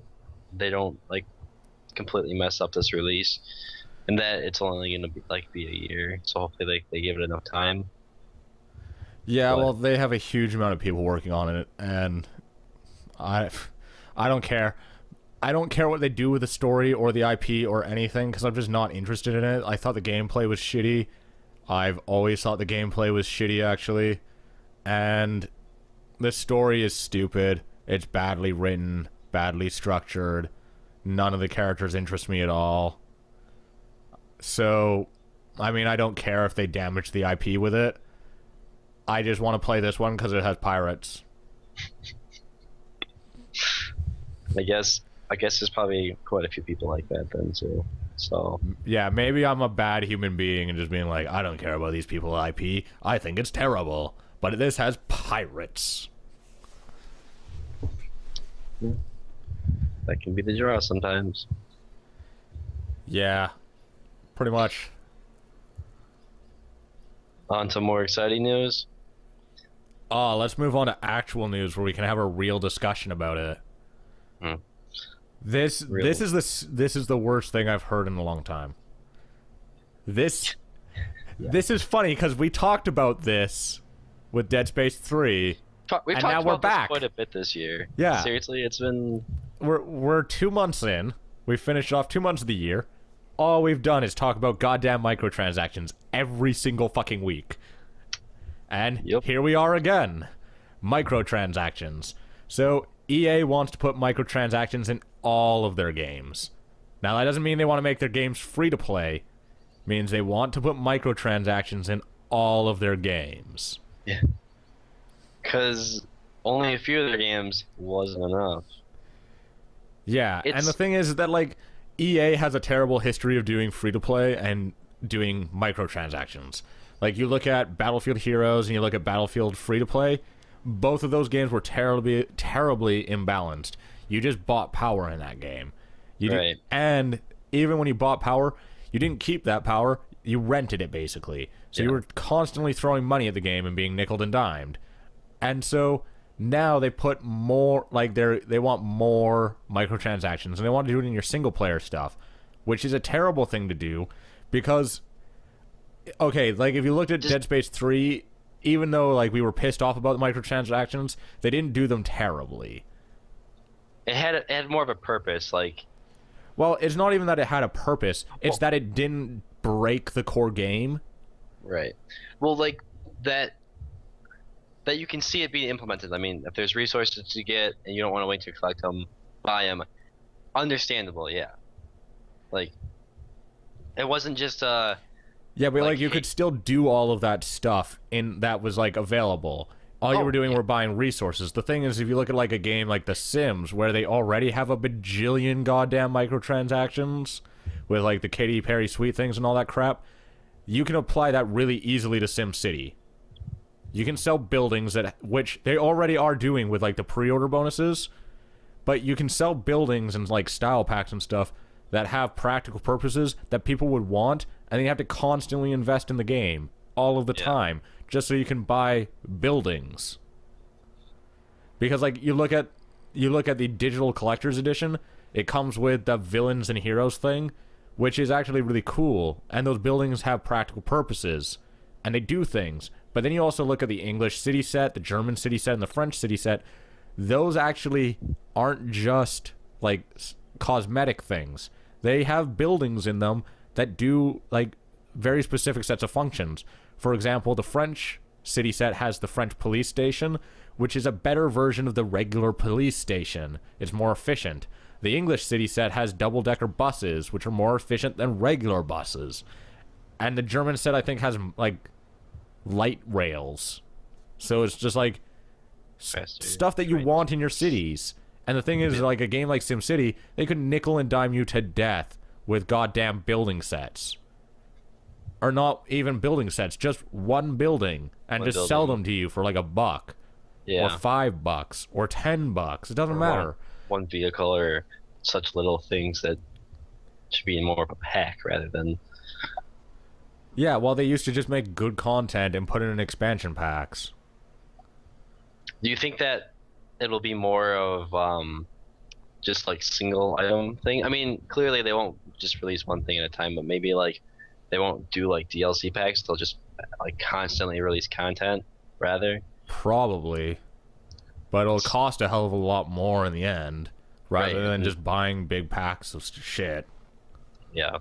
they don't like completely mess up this release, and that it's only gonna be a year. So hopefully they give it enough time. Yeah, well, they have a huge amount of people working on it, and I don't care. I don't care what they do with the story or the IP or anything, because I'm just not interested in it. I thought the gameplay was shitty. I've always thought the gameplay was shitty, actually. And the story is stupid. It's badly written, badly structured. None of the characters interest me at all. So, I mean, I don't care if they damage the IP with it. I just want to play this one because it has pirates. I guess there's probably quite a few people like that then too. So yeah, maybe I'm a bad human being and just being like, I don't care about these people IP. I think it's terrible, but this has pirates. that can be the draw sometimes. Yeah, pretty much. On to more exciting news. Let's move on to actual news where we can have a real discussion about it. Hmm. This is the worst thing I've heard in a long time. This is funny because we talked about this with Dead Space 3. We've talked about this quite a bit this year. Yeah. Seriously, it's been... We're 2 months in. We finished off 2 months of the year. All we've done is talk about goddamn microtransactions every single fucking week. And here we are again. Microtransactions. So EA wants to put microtransactions in all of their games. Now that doesn't mean they want to make their games free to play. It means they want to put microtransactions in all of their games. Yeah. Because only a few of their games wasn't enough. Yeah, and the thing is that, like, EA has a terrible history of doing free-to-play and doing microtransactions. Like, you look at Battlefield Heroes and you look at Battlefield free-to-play, both of those games were terribly imbalanced. You just bought power in that game. Right. And even when you bought power, you didn't keep that power, you rented it, basically. So you were constantly throwing money at the game and being nickeled and dimed. And so now they put more, like, they want more microtransactions, and they want to do it in your single player stuff, which is a terrible thing to do because, okay, like, if you looked at Dead Space 3, even though, like, we were pissed off about the microtransactions, they didn't do them terribly. It had more of a purpose, like... Well, it's not even that it had a purpose, it's that it didn't break the core game. Right. Well, like, that you can see it being implemented. I mean, if there's resources to get and you don't want to wait to collect them, buy them. Understandable, yeah. Like, it wasn't just yeah, but like you could still do all of that stuff that was like available. All you were doing were buying resources. The thing is, if you look at like a game like The Sims, where they already have a bajillion goddamn microtransactions with like the Katy Perry sweet things and all that crap, you can apply that really easily to SimCity. You can sell buildings which they already are doing with like the pre-order bonuses, but you can sell buildings and like style packs and stuff that have practical purposes that people would want, and you have to constantly invest in the game all of the time just so you can buy buildings. Because like you look at the digital collector's edition, it comes with the villains and heroes thing, which is actually really cool, and those buildings have practical purposes and they do things. But then you also look at the English city set, the German city set, and the French city set. Those actually aren't just like cosmetic things. They have buildings in them that do like very specific sets of functions. For example, the French city set has the French police station, which is a better version of the regular police station. It's more efficient. The English city set has double-decker buses, which are more efficient than regular buses. And the German set, I think, has like light rails. So it's just like stuff that you want in your cities. And the thing is, like a game like SimCity, they could nickel and dime you to death with goddamn building sets. Or not even building sets, just one building, and just sell them to you for like $1, or $5, or $10. It doesn't matter. One vehicle or such little things that should be in more of a pack rather than... Yeah, well, they used to just make good content and put it in expansion packs. Do you think that it'll be more of just like single item thing? I mean, clearly they won't just release one thing at a time, but maybe like they won't do like DLC packs. They'll just like constantly release content rather. Probably. But it'll cost a hell of a lot more in the end, rather than just buying big packs of shit. Yeah.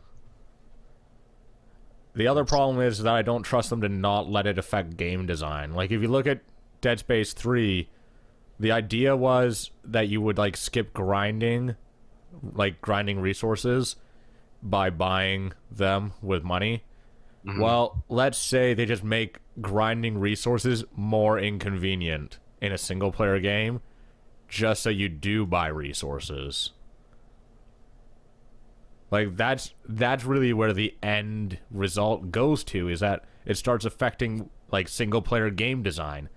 The other problem is that I don't trust them to not let it affect game design. Like, if you look at Dead Space 3, the idea was that you would, like, skip grinding, like, grinding resources by buying them with money. Mm-hmm. Well, let's say they just make grinding resources more inconvenient in a single-player game, just so you do buy resources. Like, that's really where the end result goes to, is that it starts affecting, like, single-player game design,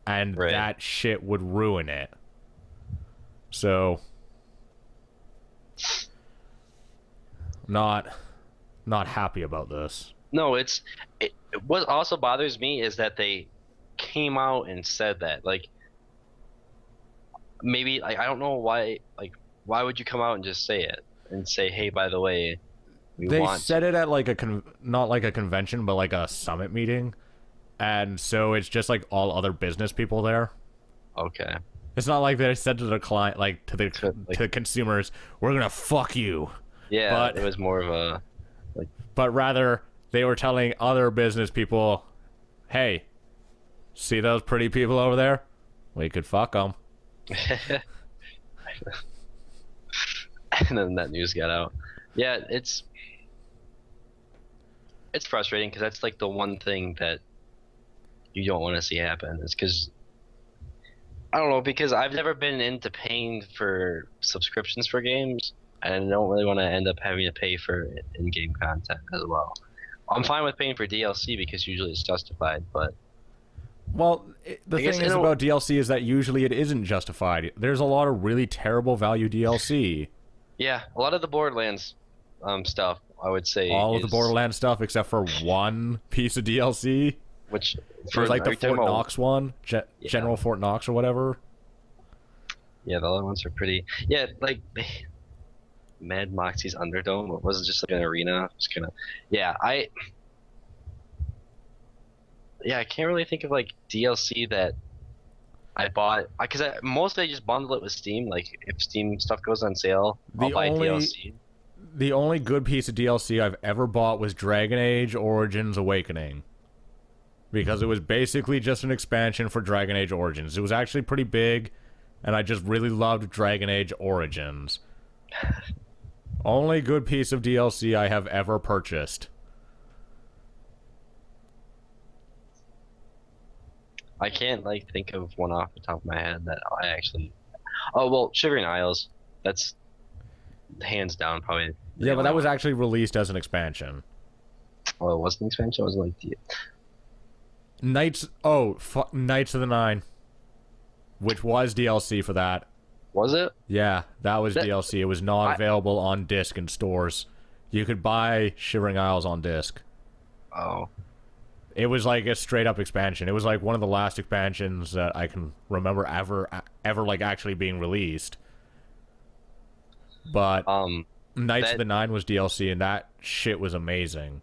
and that shit would ruin it. So, Not happy about this. No, what also bothers me is that they came out and said that. Like, maybe, like, I don't know why. Like, why would you come out and just say it and say, "Hey, by the way, They said it at like not like a convention, but like a summit meeting, and so it's just like all other business people there. Okay. It's not like they said to the client, like to the consumers, "We're gonna fuck you." Yeah, but it was more of a but rather they were telling other business people, "Hey, see those pretty people over there? We could fuck them." And then that news got out. Yeah, it's frustrating because that's like the one thing that you don't want to see happen. Is because I don't know, because I've never been into paying for subscriptions for games, and I don't really want to end up having to pay for in-game content as well. I'm fine with paying for DLC because usually it's justified, but well, the thing is about DLC is that usually it isn't justified. There's a lot of really terrible value DLC. Yeah, a lot of the Borderlands stuff, I would say. All of the Borderlands stuff except for one piece of DLC. Which, for like the Fort Knox one, General Fort Knox or whatever. Yeah, the other ones are pretty. Yeah, like Mad Moxie's Underdome. It wasn't just like an arena. It was kind of. Yeah, I can't really think of like DLC that I bought because mostly I just bundle it with Steam. Like if Steam stuff goes on sale, I'll buy DLC. The only good piece of DLC I've ever bought was Dragon Age Origins Awakening. Because it was basically just an expansion for Dragon Age Origins. It was actually pretty big, and I just really loved Dragon Age Origins. Only good piece of DLC I have ever purchased. I can't like think of one off the top of my head that I actually. Oh well, Shivering Isles. That's hands down probably. Yeah, but that was actually released as an expansion. Oh, it wasn't an expansion. It was like the. Knights of the Nine, which was DLC for that. Was it? Yeah, that was DLC. It was not available on disc in stores. You could buy Shivering Isles on disc. Oh. It was like a straight up expansion. It was like one of the last expansions that I can remember ever like actually being released. But Knights of the Nine was DLC, and that shit was amazing.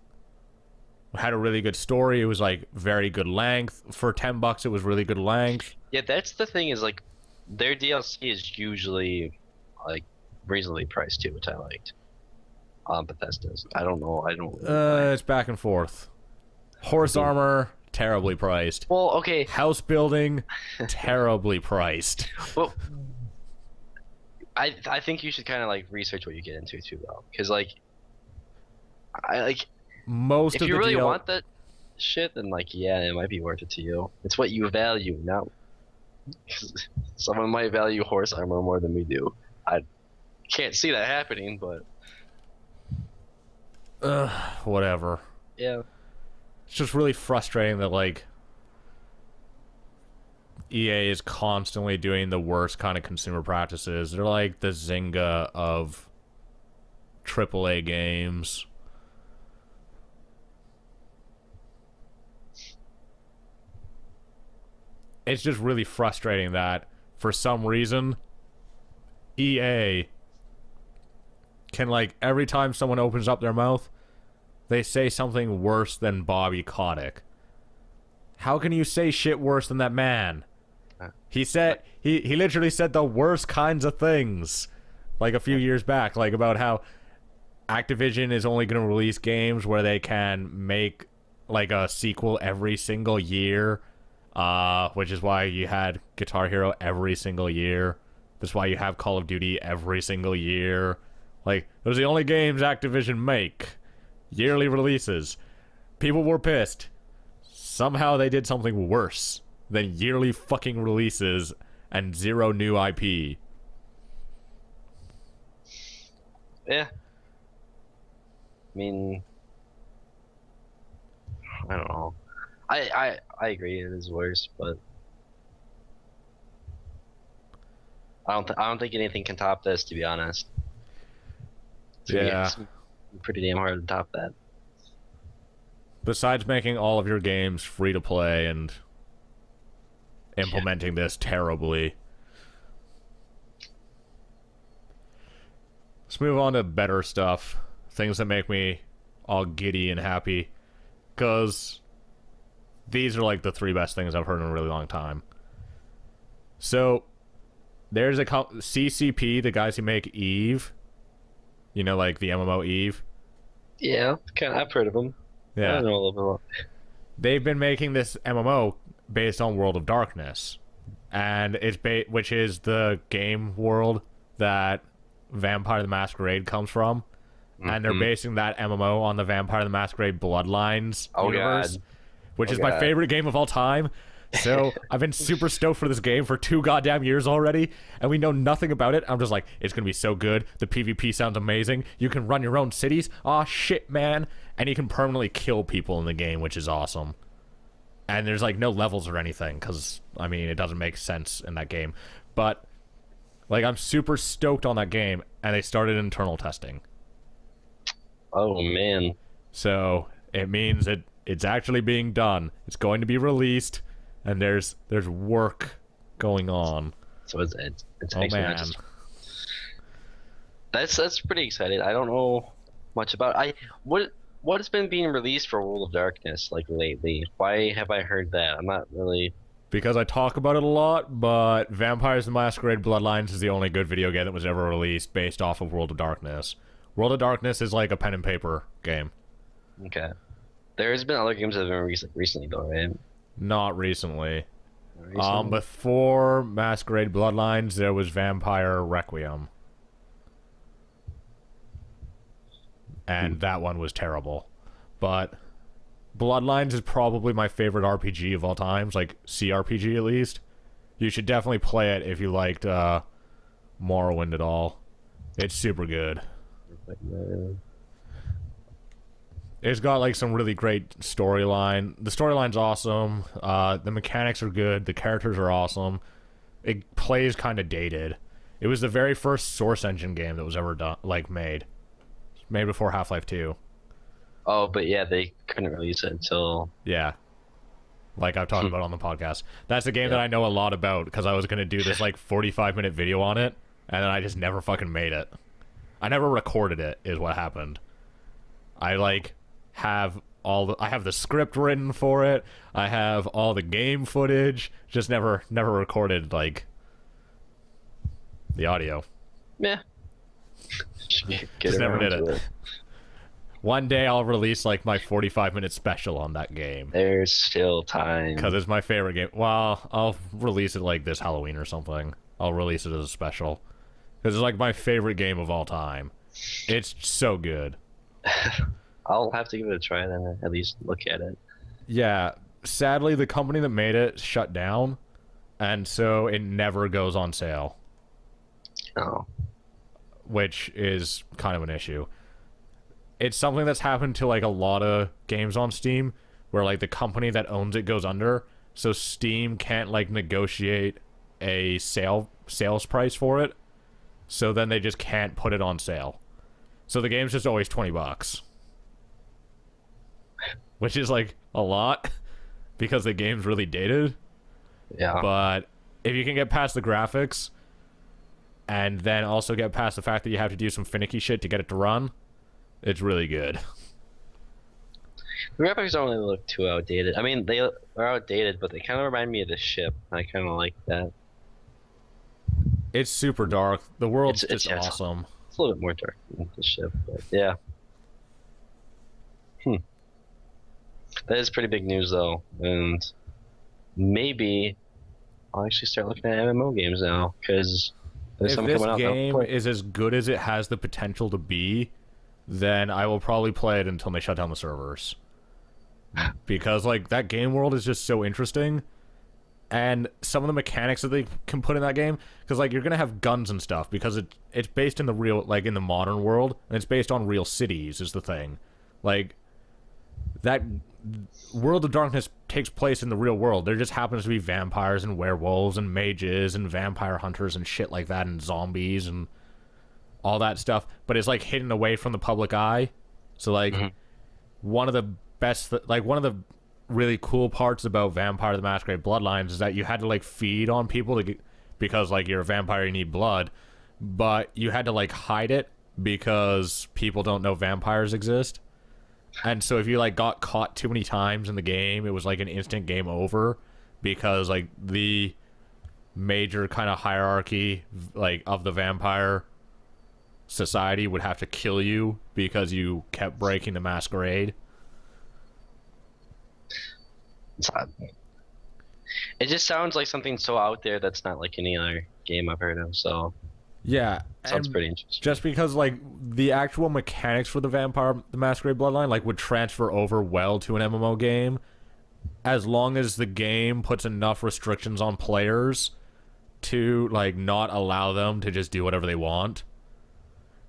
Had a really good story. It was like very good length. For $10 it was really good length. Yeah, that's the thing, is like their DLC is usually like reasonably priced too, which I liked. Bethesda's. I don't know. It's back and forth. Horse armor, terribly priced. Well, okay. House building, terribly priced. Well, I think you should kind of like research what you get into too, though, because like most if of you the really want that shit, then like yeah, it might be worth it to you. It's what you value, not someone might value horse armor more than we do. I can't see that happening, but whatever. Yeah, it's just really frustrating that like EA is constantly doing the worst kind of consumer practices. They're like the Zynga of AAA games. It's just really frustrating that for some reason EA can, like, every time someone opens up their mouth, they say something worse than Bobby Kotick. How can you say shit worse than that man? He said he literally said the worst kinds of things like a few years back, like about how Activision is only going to release games where they can make like a sequel every single year. Which is why you had Guitar Hero every single year. That's why you have Call of Duty every single year. Like, those are the only games Activision make. Yearly releases. People were pissed. Somehow they did something worse than yearly fucking releases and zero new IP. Yeah. I mean, I don't know. I agree, it is worse, but I don't think anything can top this, to be honest. Yeah. It's pretty damn hard to top that. Besides making all of your games free to play and implementing this terribly. Let's move on to better stuff. Things that make me all giddy and happy. Because these are like the 3 best things I've heard in a really long time. So, there's a CCP, the guys who make Eve. You know, like the MMO Eve. Yeah, I've heard of them. Yeah. I know a little bit about. They've been making this MMO based on World of Darkness. And it's which is the game world that Vampire the Masquerade comes from. And they're basing that MMO on the Vampire the Masquerade Bloodlines universe, which is my favorite game of all time. So I've been super stoked for this game for 2 goddamn years already, and we know nothing about it. I'm just like, it's gonna be so good. The PvP sounds amazing. You can run your own cities. Aw, shit, man. And you can permanently kill people in the game, which is awesome. And there's like no levels or anything, because, I mean, it doesn't make sense in that game. But, like, I'm super stoked on that game, and they started internal testing. Oh, man. So it means it's actually being done. It's going to be released, and there's work going on. So it's oh man, that's pretty exciting. I don't know much about what has been being released for World of Darkness like lately. Why have I heard that? I'm not really. Because I talk about it a lot, but Vampires the Masquerade Bloodlines is the only good video game that was ever released based off of World of Darkness. World of Darkness is like a pen and paper game. Okay. There's been other games that have been released recently, though, right? Not recently. Before Masquerade Bloodlines, there was Vampire Requiem. And that one was terrible. But Bloodlines is probably my favorite RPG of all times, like CRPG at least. You should definitely play it if you liked Morrowind at all. It's super good. It's got like some really great storyline. The storyline's awesome. The mechanics are good. The characters are awesome. It plays kind of dated. It was the very first Source Engine game that was ever done, like made before Half-Life 2. Oh, but yeah, they couldn't release it until like I've talked about on the podcast. That's a game that I know a lot about because I was gonna do this like 45-minute video on it, and then I just never fucking made it. I never recorded it, is what happened. I like have I have the script written for it. I have all the game footage. Just never recorded like the audio. Yeah. Just never did it. One day I'll release like my 45-minute special on that game. There's still time. Because it's my favorite game. Well, I'll release it like this Halloween or something. I'll release it as a special. Because it's like my favorite game of all time. It's so good. I'll have to give it a try then, at least look at it. Yeah. Sadly, the company that made it shut down, and so it never goes on sale. Oh. Which is kind of an issue. It's something that's happened to like a lot of games on Steam, where like the company that owns it goes under, so Steam can't like negotiate a sales price for it, so then they just can't put it on sale. So the game's just always $20. Which is like a lot because the game's really dated. Yeah. But if you can get past the graphics and then also get past the fact that you have to do some finicky shit to get it to run, it's really good. The graphics don't really look too outdated. I mean, they are outdated, but they kind of remind me of the ship. I kind of like that. It's super dark. The world's just awesome. It's a little bit more dark than the ship, but yeah. That is pretty big news, though, and maybe I'll actually start looking at MMO games now, because there's some coming out. If this game is as good as it has the potential to be, then I will probably play it until they shut down the servers. Because, like, that game world is just so interesting, and some of the mechanics that they can put in that game, because, like, you're going to have guns and stuff, because it's based in the real, like, in the modern world, and it's based on real cities, is the thing. Like, that World of Darkness takes place in the real world. There just happens to be vampires and werewolves and mages and vampire hunters and shit like that and zombies and all that stuff, but it's like hidden away from the public eye. So like one of the best, like one of the really cool parts about Vampire the Masquerade Bloodlines is that you had to like feed on people to get, because like you're a vampire, you need blood, but you had to like hide it because people don't know vampires exist. And so if you like got caught too many times in the game, it was like an instant game over, because like the major kind of hierarchy like of the vampire society would have to kill you because you kept breaking the masquerade. It just sounds like something so out there that's not like any other game I've heard of, so yeah, sounds pretty interesting. Just because like the actual mechanics for the Vampire the Masquerade Bloodline like would transfer over well to an MMO game, as long as the game puts enough restrictions on players to like not allow them to just do whatever they want.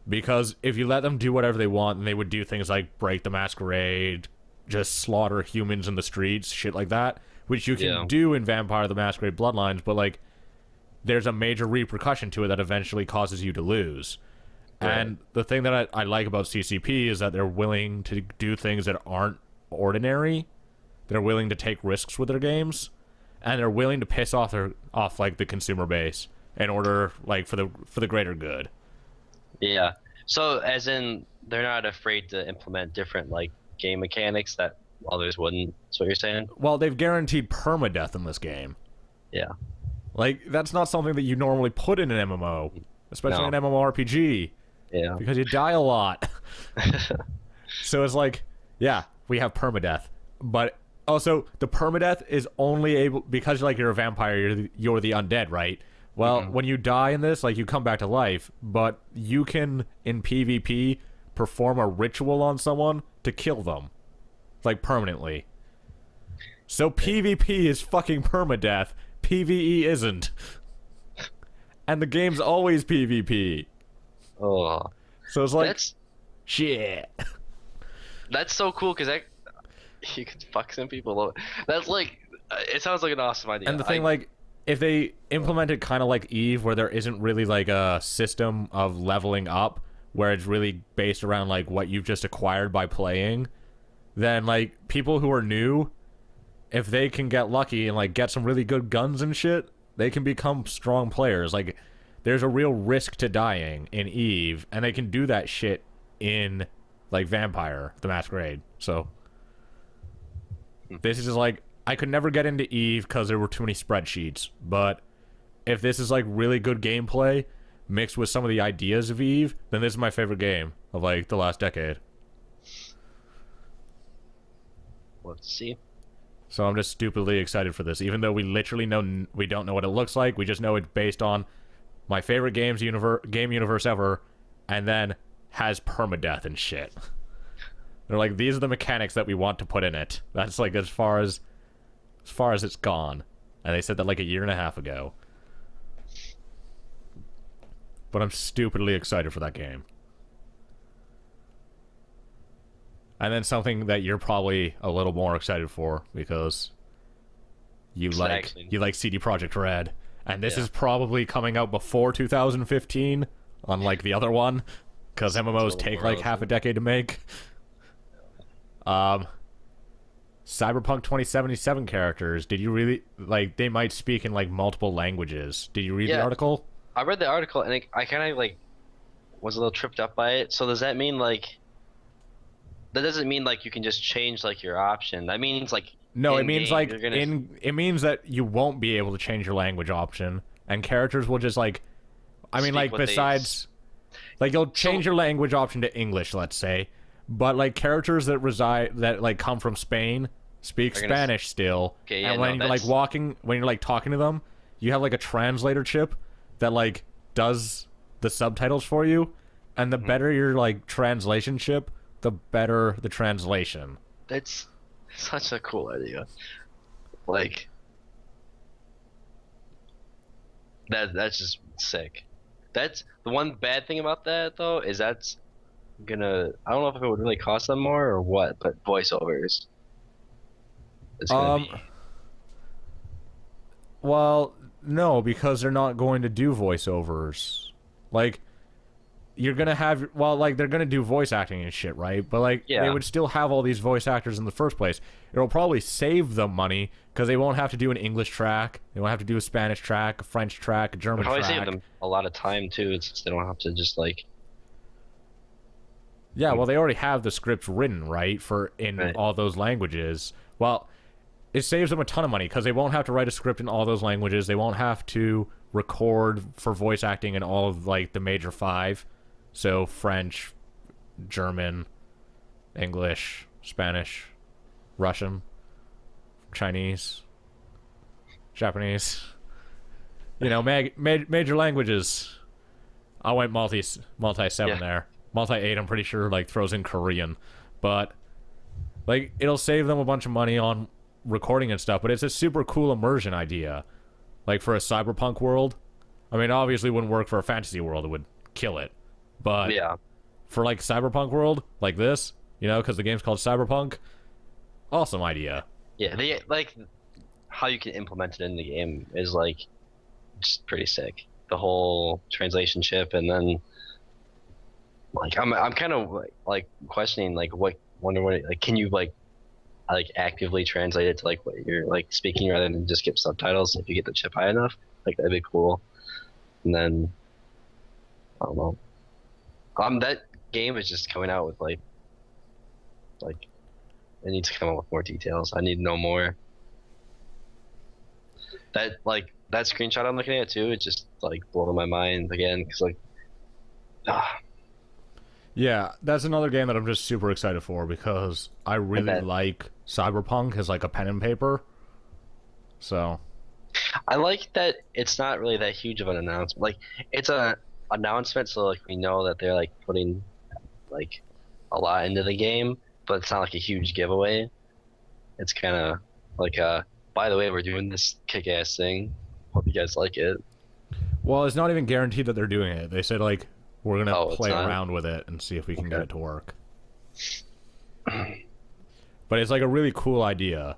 Because if you let them do whatever they want, then they would do things like break the masquerade, just slaughter humans in the streets, shit like that, which you can do in Vampire the Masquerade Bloodlines, but like there's a major repercussion to it that eventually causes you to lose. Right. And the thing that I like about CCP is that they're willing to do things that aren't ordinary. They're willing to take risks with their games, and they're willing to piss off like the consumer base in order like for the greater good. Yeah. So as in they're not afraid to implement different like game mechanics that others wouldn't. That's what you're saying? Well, they've guaranteed permadeath in this game. Yeah. Like that's not something that you normally put in an MMO, especially an MMORPG. Yeah. Because you die a lot. So it's like, yeah, we have permadeath, but also the permadeath is only able because like you're a vampire, you're the undead, right? Well, when you die in this, like you come back to life, but you can in PvP perform a ritual on someone to kill them, like permanently. So PvP is fucking permadeath. PvE isn't. And the game's always PvP. Oh. So it's like, shit. That's so cool because you could fuck some people up. That's like, it sounds like an awesome idea. And the thing, like, if they implement it kind of like Eve, where there isn't really like a system of leveling up, where it's really based around like what you've just acquired by playing, then like people who are new, if they can get lucky and like get some really good guns and shit, they can become strong players. Like there's a real risk to dying in Eve, and they can do that shit in like Vampire the Masquerade. So this is like, I could never get into Eve because there were too many spreadsheets, but if this is like really good gameplay mixed with some of the ideas of Eve, then this is my favorite game of like the last decade. Let's see. So I'm just stupidly excited for this, even though we literally we don't know what it looks like. We just know it's based on my favorite game universe ever, and then has permadeath and shit. They're like, these are the mechanics that we want to put in it. That's like as far as it's gone. And they said that like a year and a half ago. But I'm stupidly excited for that game. And then something that you're probably a little more excited for because you like CD Projekt Red. And this is probably coming out before 2015, unlike the other one, because MMOs take like half a decade to make. Cyberpunk 2077 characters. Did you really like? They might speak in like multiple languages. Did you read the article? I read the article and I kind of like was a little tripped up by it. So does that mean like? That doesn't mean like you can just change like your option. That means like no. It means like it means that you won't be able to change your language option, and characters will just like. I mean, like besides, like you'll change your language option to English, let's say. But like characters that like come from Spain speak Spanish still, and when you're like when you're like talking to them, you have like a translator chip that like does the subtitles for you, and the better your like translation chip, the better the translation. That's such a cool idea. Like that's just sick. That's the one bad thing about that though is that's I don't know if it would really cost them more or what, but voiceovers. It's gonna be... Well, no, because they're not going to do voiceovers. Like, you're gonna have, well, like, they're gonna do voice acting and shit, right? But like, Yeah. they would still have all these voice actors in the first place. It'll probably save them money because they won't have to do an English track, they won't have to do a Spanish track, a French track, a German It'll probably track. save them a lot of time too, since they don't have to just like. Yeah, well, they already have the scripts written, right, for in Right. all those languages. Well, it saves them a ton of money because they won't have to write a script in all those languages. They won't have to record for voice acting in all of like the major 5. So French, German, English, Spanish, Russian, Chinese, Japanese. You know, major languages. I went multi 7 there. Multi 8, I'm pretty sure, like, throws in Korean. But like, it'll save them a bunch of money on recording and stuff, but it's a super cool immersion idea. Like, for a cyberpunk world. I mean, obviously it wouldn't work for a fantasy world, it would kill it. But Yeah. for like cyberpunk world like this, you know, because the game's called Cyberpunk, awesome idea. Yeah. They like how you can implement it in the game is like just pretty sick. The whole translation chip, and then like I'm kind of like questioning like wonder what like can you like actively translate it to like what you're like speaking rather than just get subtitles if you get the chip high enough. Like that'd be cool. And then I don't know. That game is just coming out with like it needs to come out with more details. I need to know more. That screenshot I'm looking at too, it just like blowing my mind again because like Yeah, that's another game that I'm just super excited for because I really like Cyberpunk as like a pen and paper. So I like that it's not really that huge of an announcement. Like it's a announcement, so like we know that they're like putting like a lot into the game, but it's not like a huge giveaway. It's kind of like by the way, we're doing this kick-ass thing. Hope you guys like it. well, it's not even guaranteed that they're doing it. They said like we're gonna Oh, play it's not? around with it and see if we can get it to work. But it's like a really cool idea.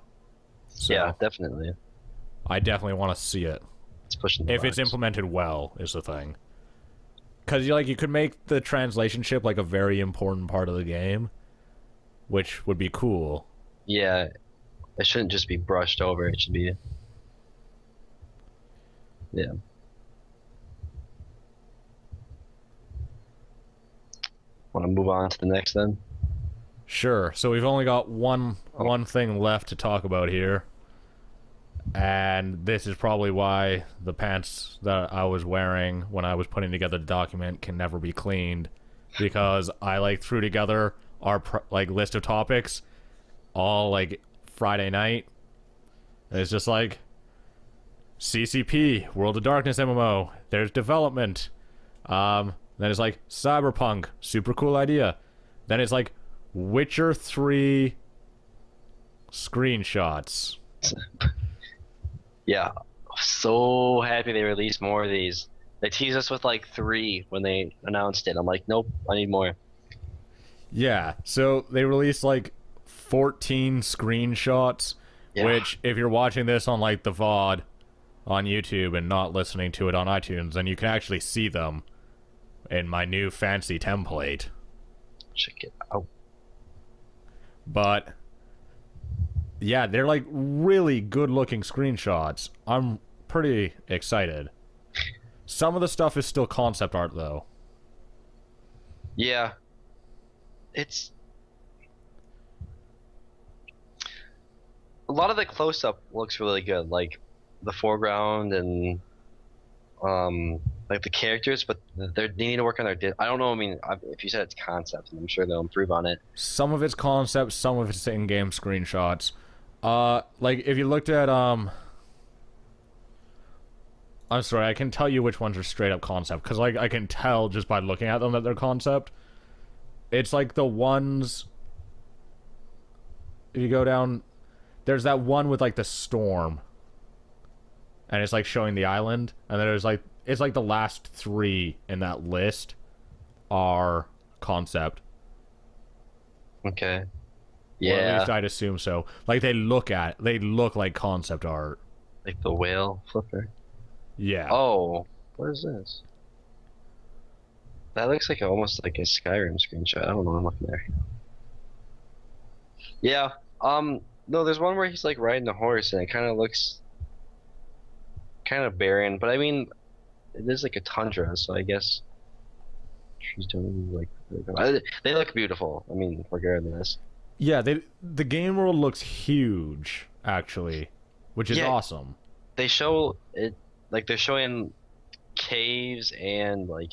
So Yeah, definitely. I definitely want to see it. It's pushing the If it's box. implemented well, is the thing. Because you could make the translation ship like a very important part of the game, which would be cool. Yeah, it shouldn't just be brushed over. It should be. Yeah. Want to move on to the next then? Sure. So we've only got one thing left to talk about here. And this is probably why the pants that I was wearing when I was putting together the document can never be cleaned, because I like threw together our like list of topics all like Friday night. And it's just like CCP, World of Darkness MMO. There's development. Then it's like Cyberpunk, super cool idea. Then it's like Witcher 3 screenshots. Yeah, so happy they released more of these. They teased us with like 3 when they announced it. I'm like, nope, I need more. Yeah, so they released like 14 screenshots, Yeah. which if you're watching this on like the VOD on YouTube and not listening to it on iTunes, then you can actually see them in my new fancy template. Check it out. But yeah, they're like really good looking screenshots. I'm pretty excited. Some of the stuff is still concept art though. Yeah. It's a lot of the close up looks really good, like the foreground and like the characters, but they need to work on their I don't know, I mean, if you said it's concept, I'm sure they'll improve on it. Some of it's concept, some of it's in-game screenshots. Like if you looked at I'm sorry, I can tell you which ones are straight up concept, because like I can tell just by looking at them that they're concept. It's like the ones, if you go down, there's that one with like the storm, and it's like showing the island, and then there's like, it's like the last 3 in that list are concept. Okay. Or at Yeah, least I'd assume so. Like they look like concept art. like the whale flipper. Yeah. Oh, what is this? That looks like almost like a Skyrim screenshot. I don't know. I'm looking there. Yeah. No, there's one where he's like riding a horse, and it kind of looks kind of barren. But I mean, it is like a tundra, so I guess trees don't like. They look beautiful. I mean, regardless. Yeah, the game world looks huge, actually, which is Yeah, awesome. they show it like they're showing caves and like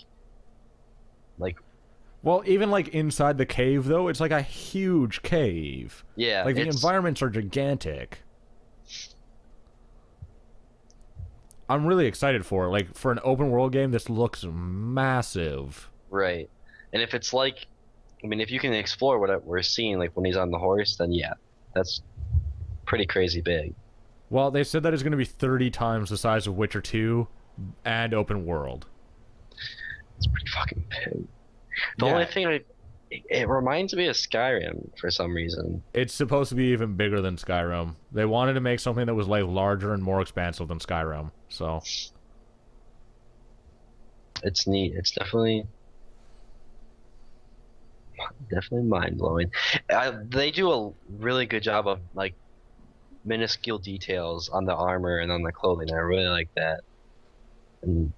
Well, even like inside the cave though, it's like a huge cave. yeah, Like the it's environments are gigantic. I'm really excited for it. Like for an open world game, this looks massive. right. And if it's like, I mean, if you can explore what we're seeing, like when he's on the horse, then yeah, that's pretty crazy big. Well, they said that it's going to be 30 times the size of Witcher 2 and open world. It's pretty fucking big. The Yeah, only thing it reminds me of Skyrim for some reason. it's supposed to be even bigger than Skyrim. They wanted to make something that was like larger and more expansive than Skyrim. So, It's neat. It's definitely mind blowing. They do a really good job of like minuscule details on the armor and on the clothing. I really like that. And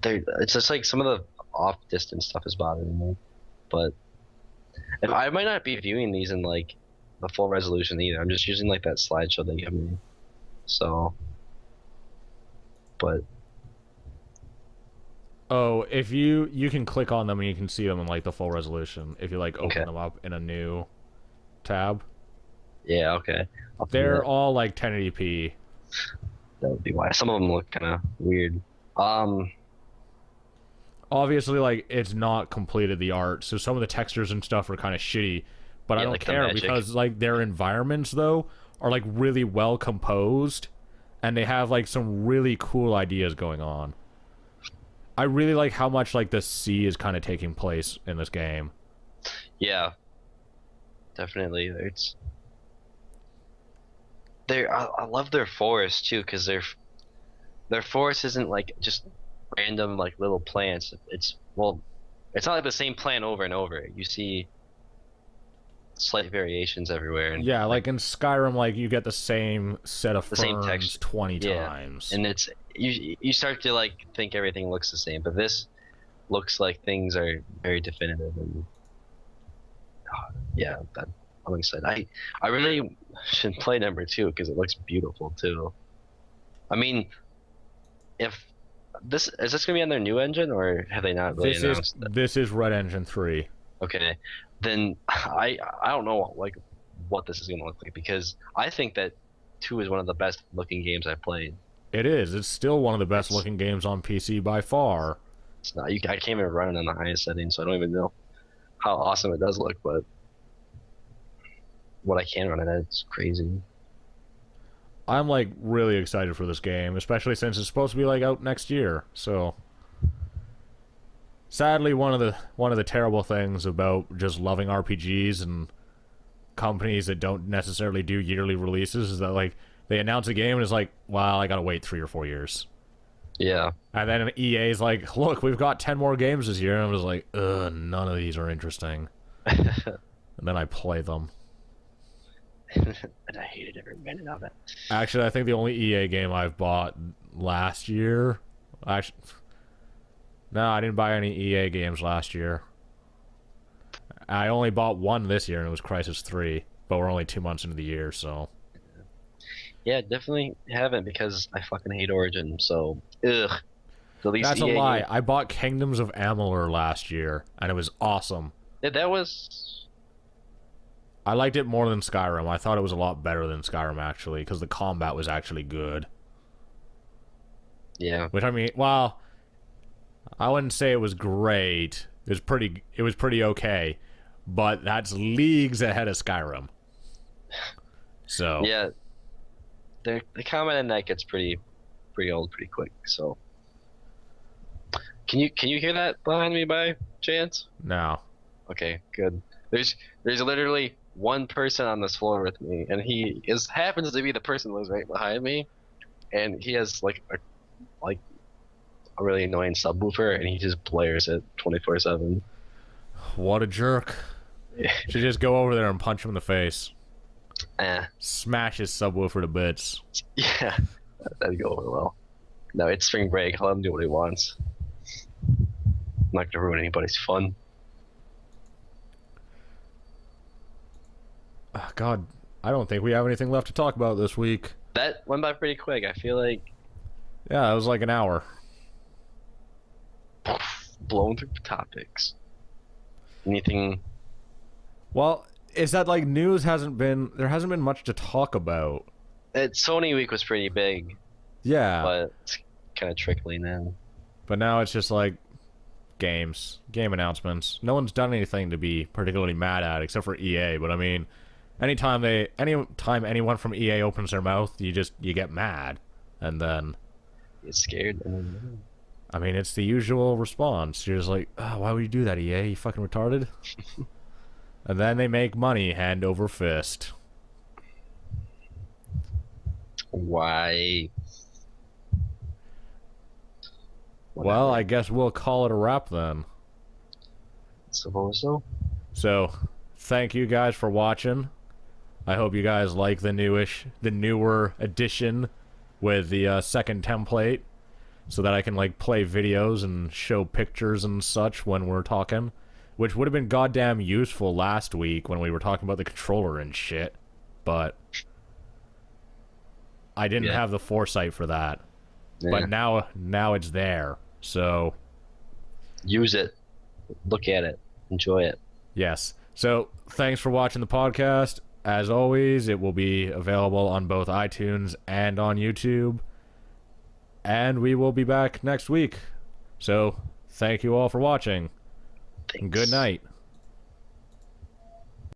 it's just like some of the off distance stuff is bothering me. But if I might not be viewing these in like the full resolution either. I'm just using like that slideshow they give me. So, but oh, if you can click on them and you can see them in like the full resolution if you like open okay, them up in a new tab. yeah, okay. I'll do They're that. all like 1080p. That would be why. Some of them look kind of weird. Um, Obviously, like it's not completed the art, so some of the textures and stuff are kind of shitty. But I yeah, don't like the care magic. because like their environments though are like really well composed, and they have like some really cool ideas going on. I really like how much like the sea is kind of taking place in this game. Yeah, definitely. I love their forest too, because their forest isn't like just random like little plants. It's not like the same plant over and over. You see slight variations everywhere, and Yeah, like in Skyrim, like you get the same set of the same ferns texture. 20 Yeah, times. and it's you start to like think everything looks the same, but this looks like things are very definitive, and yeah, I'm excited. I really should play number two because it looks beautiful too. I mean, if this gonna be on their new engine, or have they not really announced that? This is Red Engine 3. Okay, then I don't know like what this is gonna look like, because I think that two is one of the best looking games I've played. It is. It's still one of the best It's looking games on PC by far. it's not I can't even run it on the highest setting, so I don't even know how awesome it does look, but what I can run it at, it's crazy. I'm like really excited for this game, especially since it's supposed to be like out next year. So sadly, one of the terrible things about just loving RPGs and companies that don't necessarily do yearly releases is that like they announce a game and it's like, well, I gotta wait 3 or 4 years. Yeah. And then EA's like, look, we've got 10 more games this year. And I'm just like, ugh, none of these are interesting. And then I play them. And I hated every minute of it. Actually, I think the only EA game I've bought last year. Actually, no, I didn't buy any EA games last year. I only bought one this year, and it was Crysis 3. But we're only 2 months into the year, so. Yeah, definitely haven't, because I fucking hate Origin. So, ugh. So these That's a EA lie. I bought Kingdoms of Amalur last year, and it was awesome. that was. I liked it more than Skyrim. I thought it was a lot better than Skyrim, actually, because the combat was actually good. Yeah. Which, I mean, well, I wouldn't say it was great. It was pretty okay. But that's leagues ahead of Skyrim. So. Yeah. The combat in that gets pretty old pretty quick. So. Can you hear that behind me by chance? No. Okay, good. There's literally one person on this floor with me, and he happens to be the person who was right behind me, and he has like a really annoying subwoofer, and he just blares it 24/7. What a jerk. Should just go over there and punch him in the face. Smash his subwoofer to bits. Yeah, that'd go over well. No, it's spring break. I'll let him do what he wants. I'm not gonna ruin anybody's fun. God, I don't think we have anything left to talk about this week. That went by pretty quick. I feel like. Yeah, it was like an hour. Blown through topics. Anything? Well, is that like news hasn't been much to talk about. Sony week was pretty big. Yeah. But it's kind of trickling in. But now it's just like game announcements. No one's done anything to be particularly mad at except for EA, but I mean, anytime anyone from EA opens their mouth, you get mad, and then get scared. I mean, it's the usual response. You're just like, oh, why would you do that, EA? You fucking retarded? And then they make money hand over fist. Why? Whatever. Well, I guess we'll call it a wrap then. Suppose so. So, thank you guys for watching. I hope you guys like the newer edition with the second template, so that I can like play videos and show pictures and such when we're talking, which would have been goddamn useful last week when we were talking about the controller and shit, but I didn't have the foresight for that. Yeah. But now it's there, so use it, look at it, enjoy it. Yes. So thanks for watching the podcast. As always, it will be available on both iTunes and on YouTube. And we will be back next week. So, thank you all for watching. Thanks. Good night.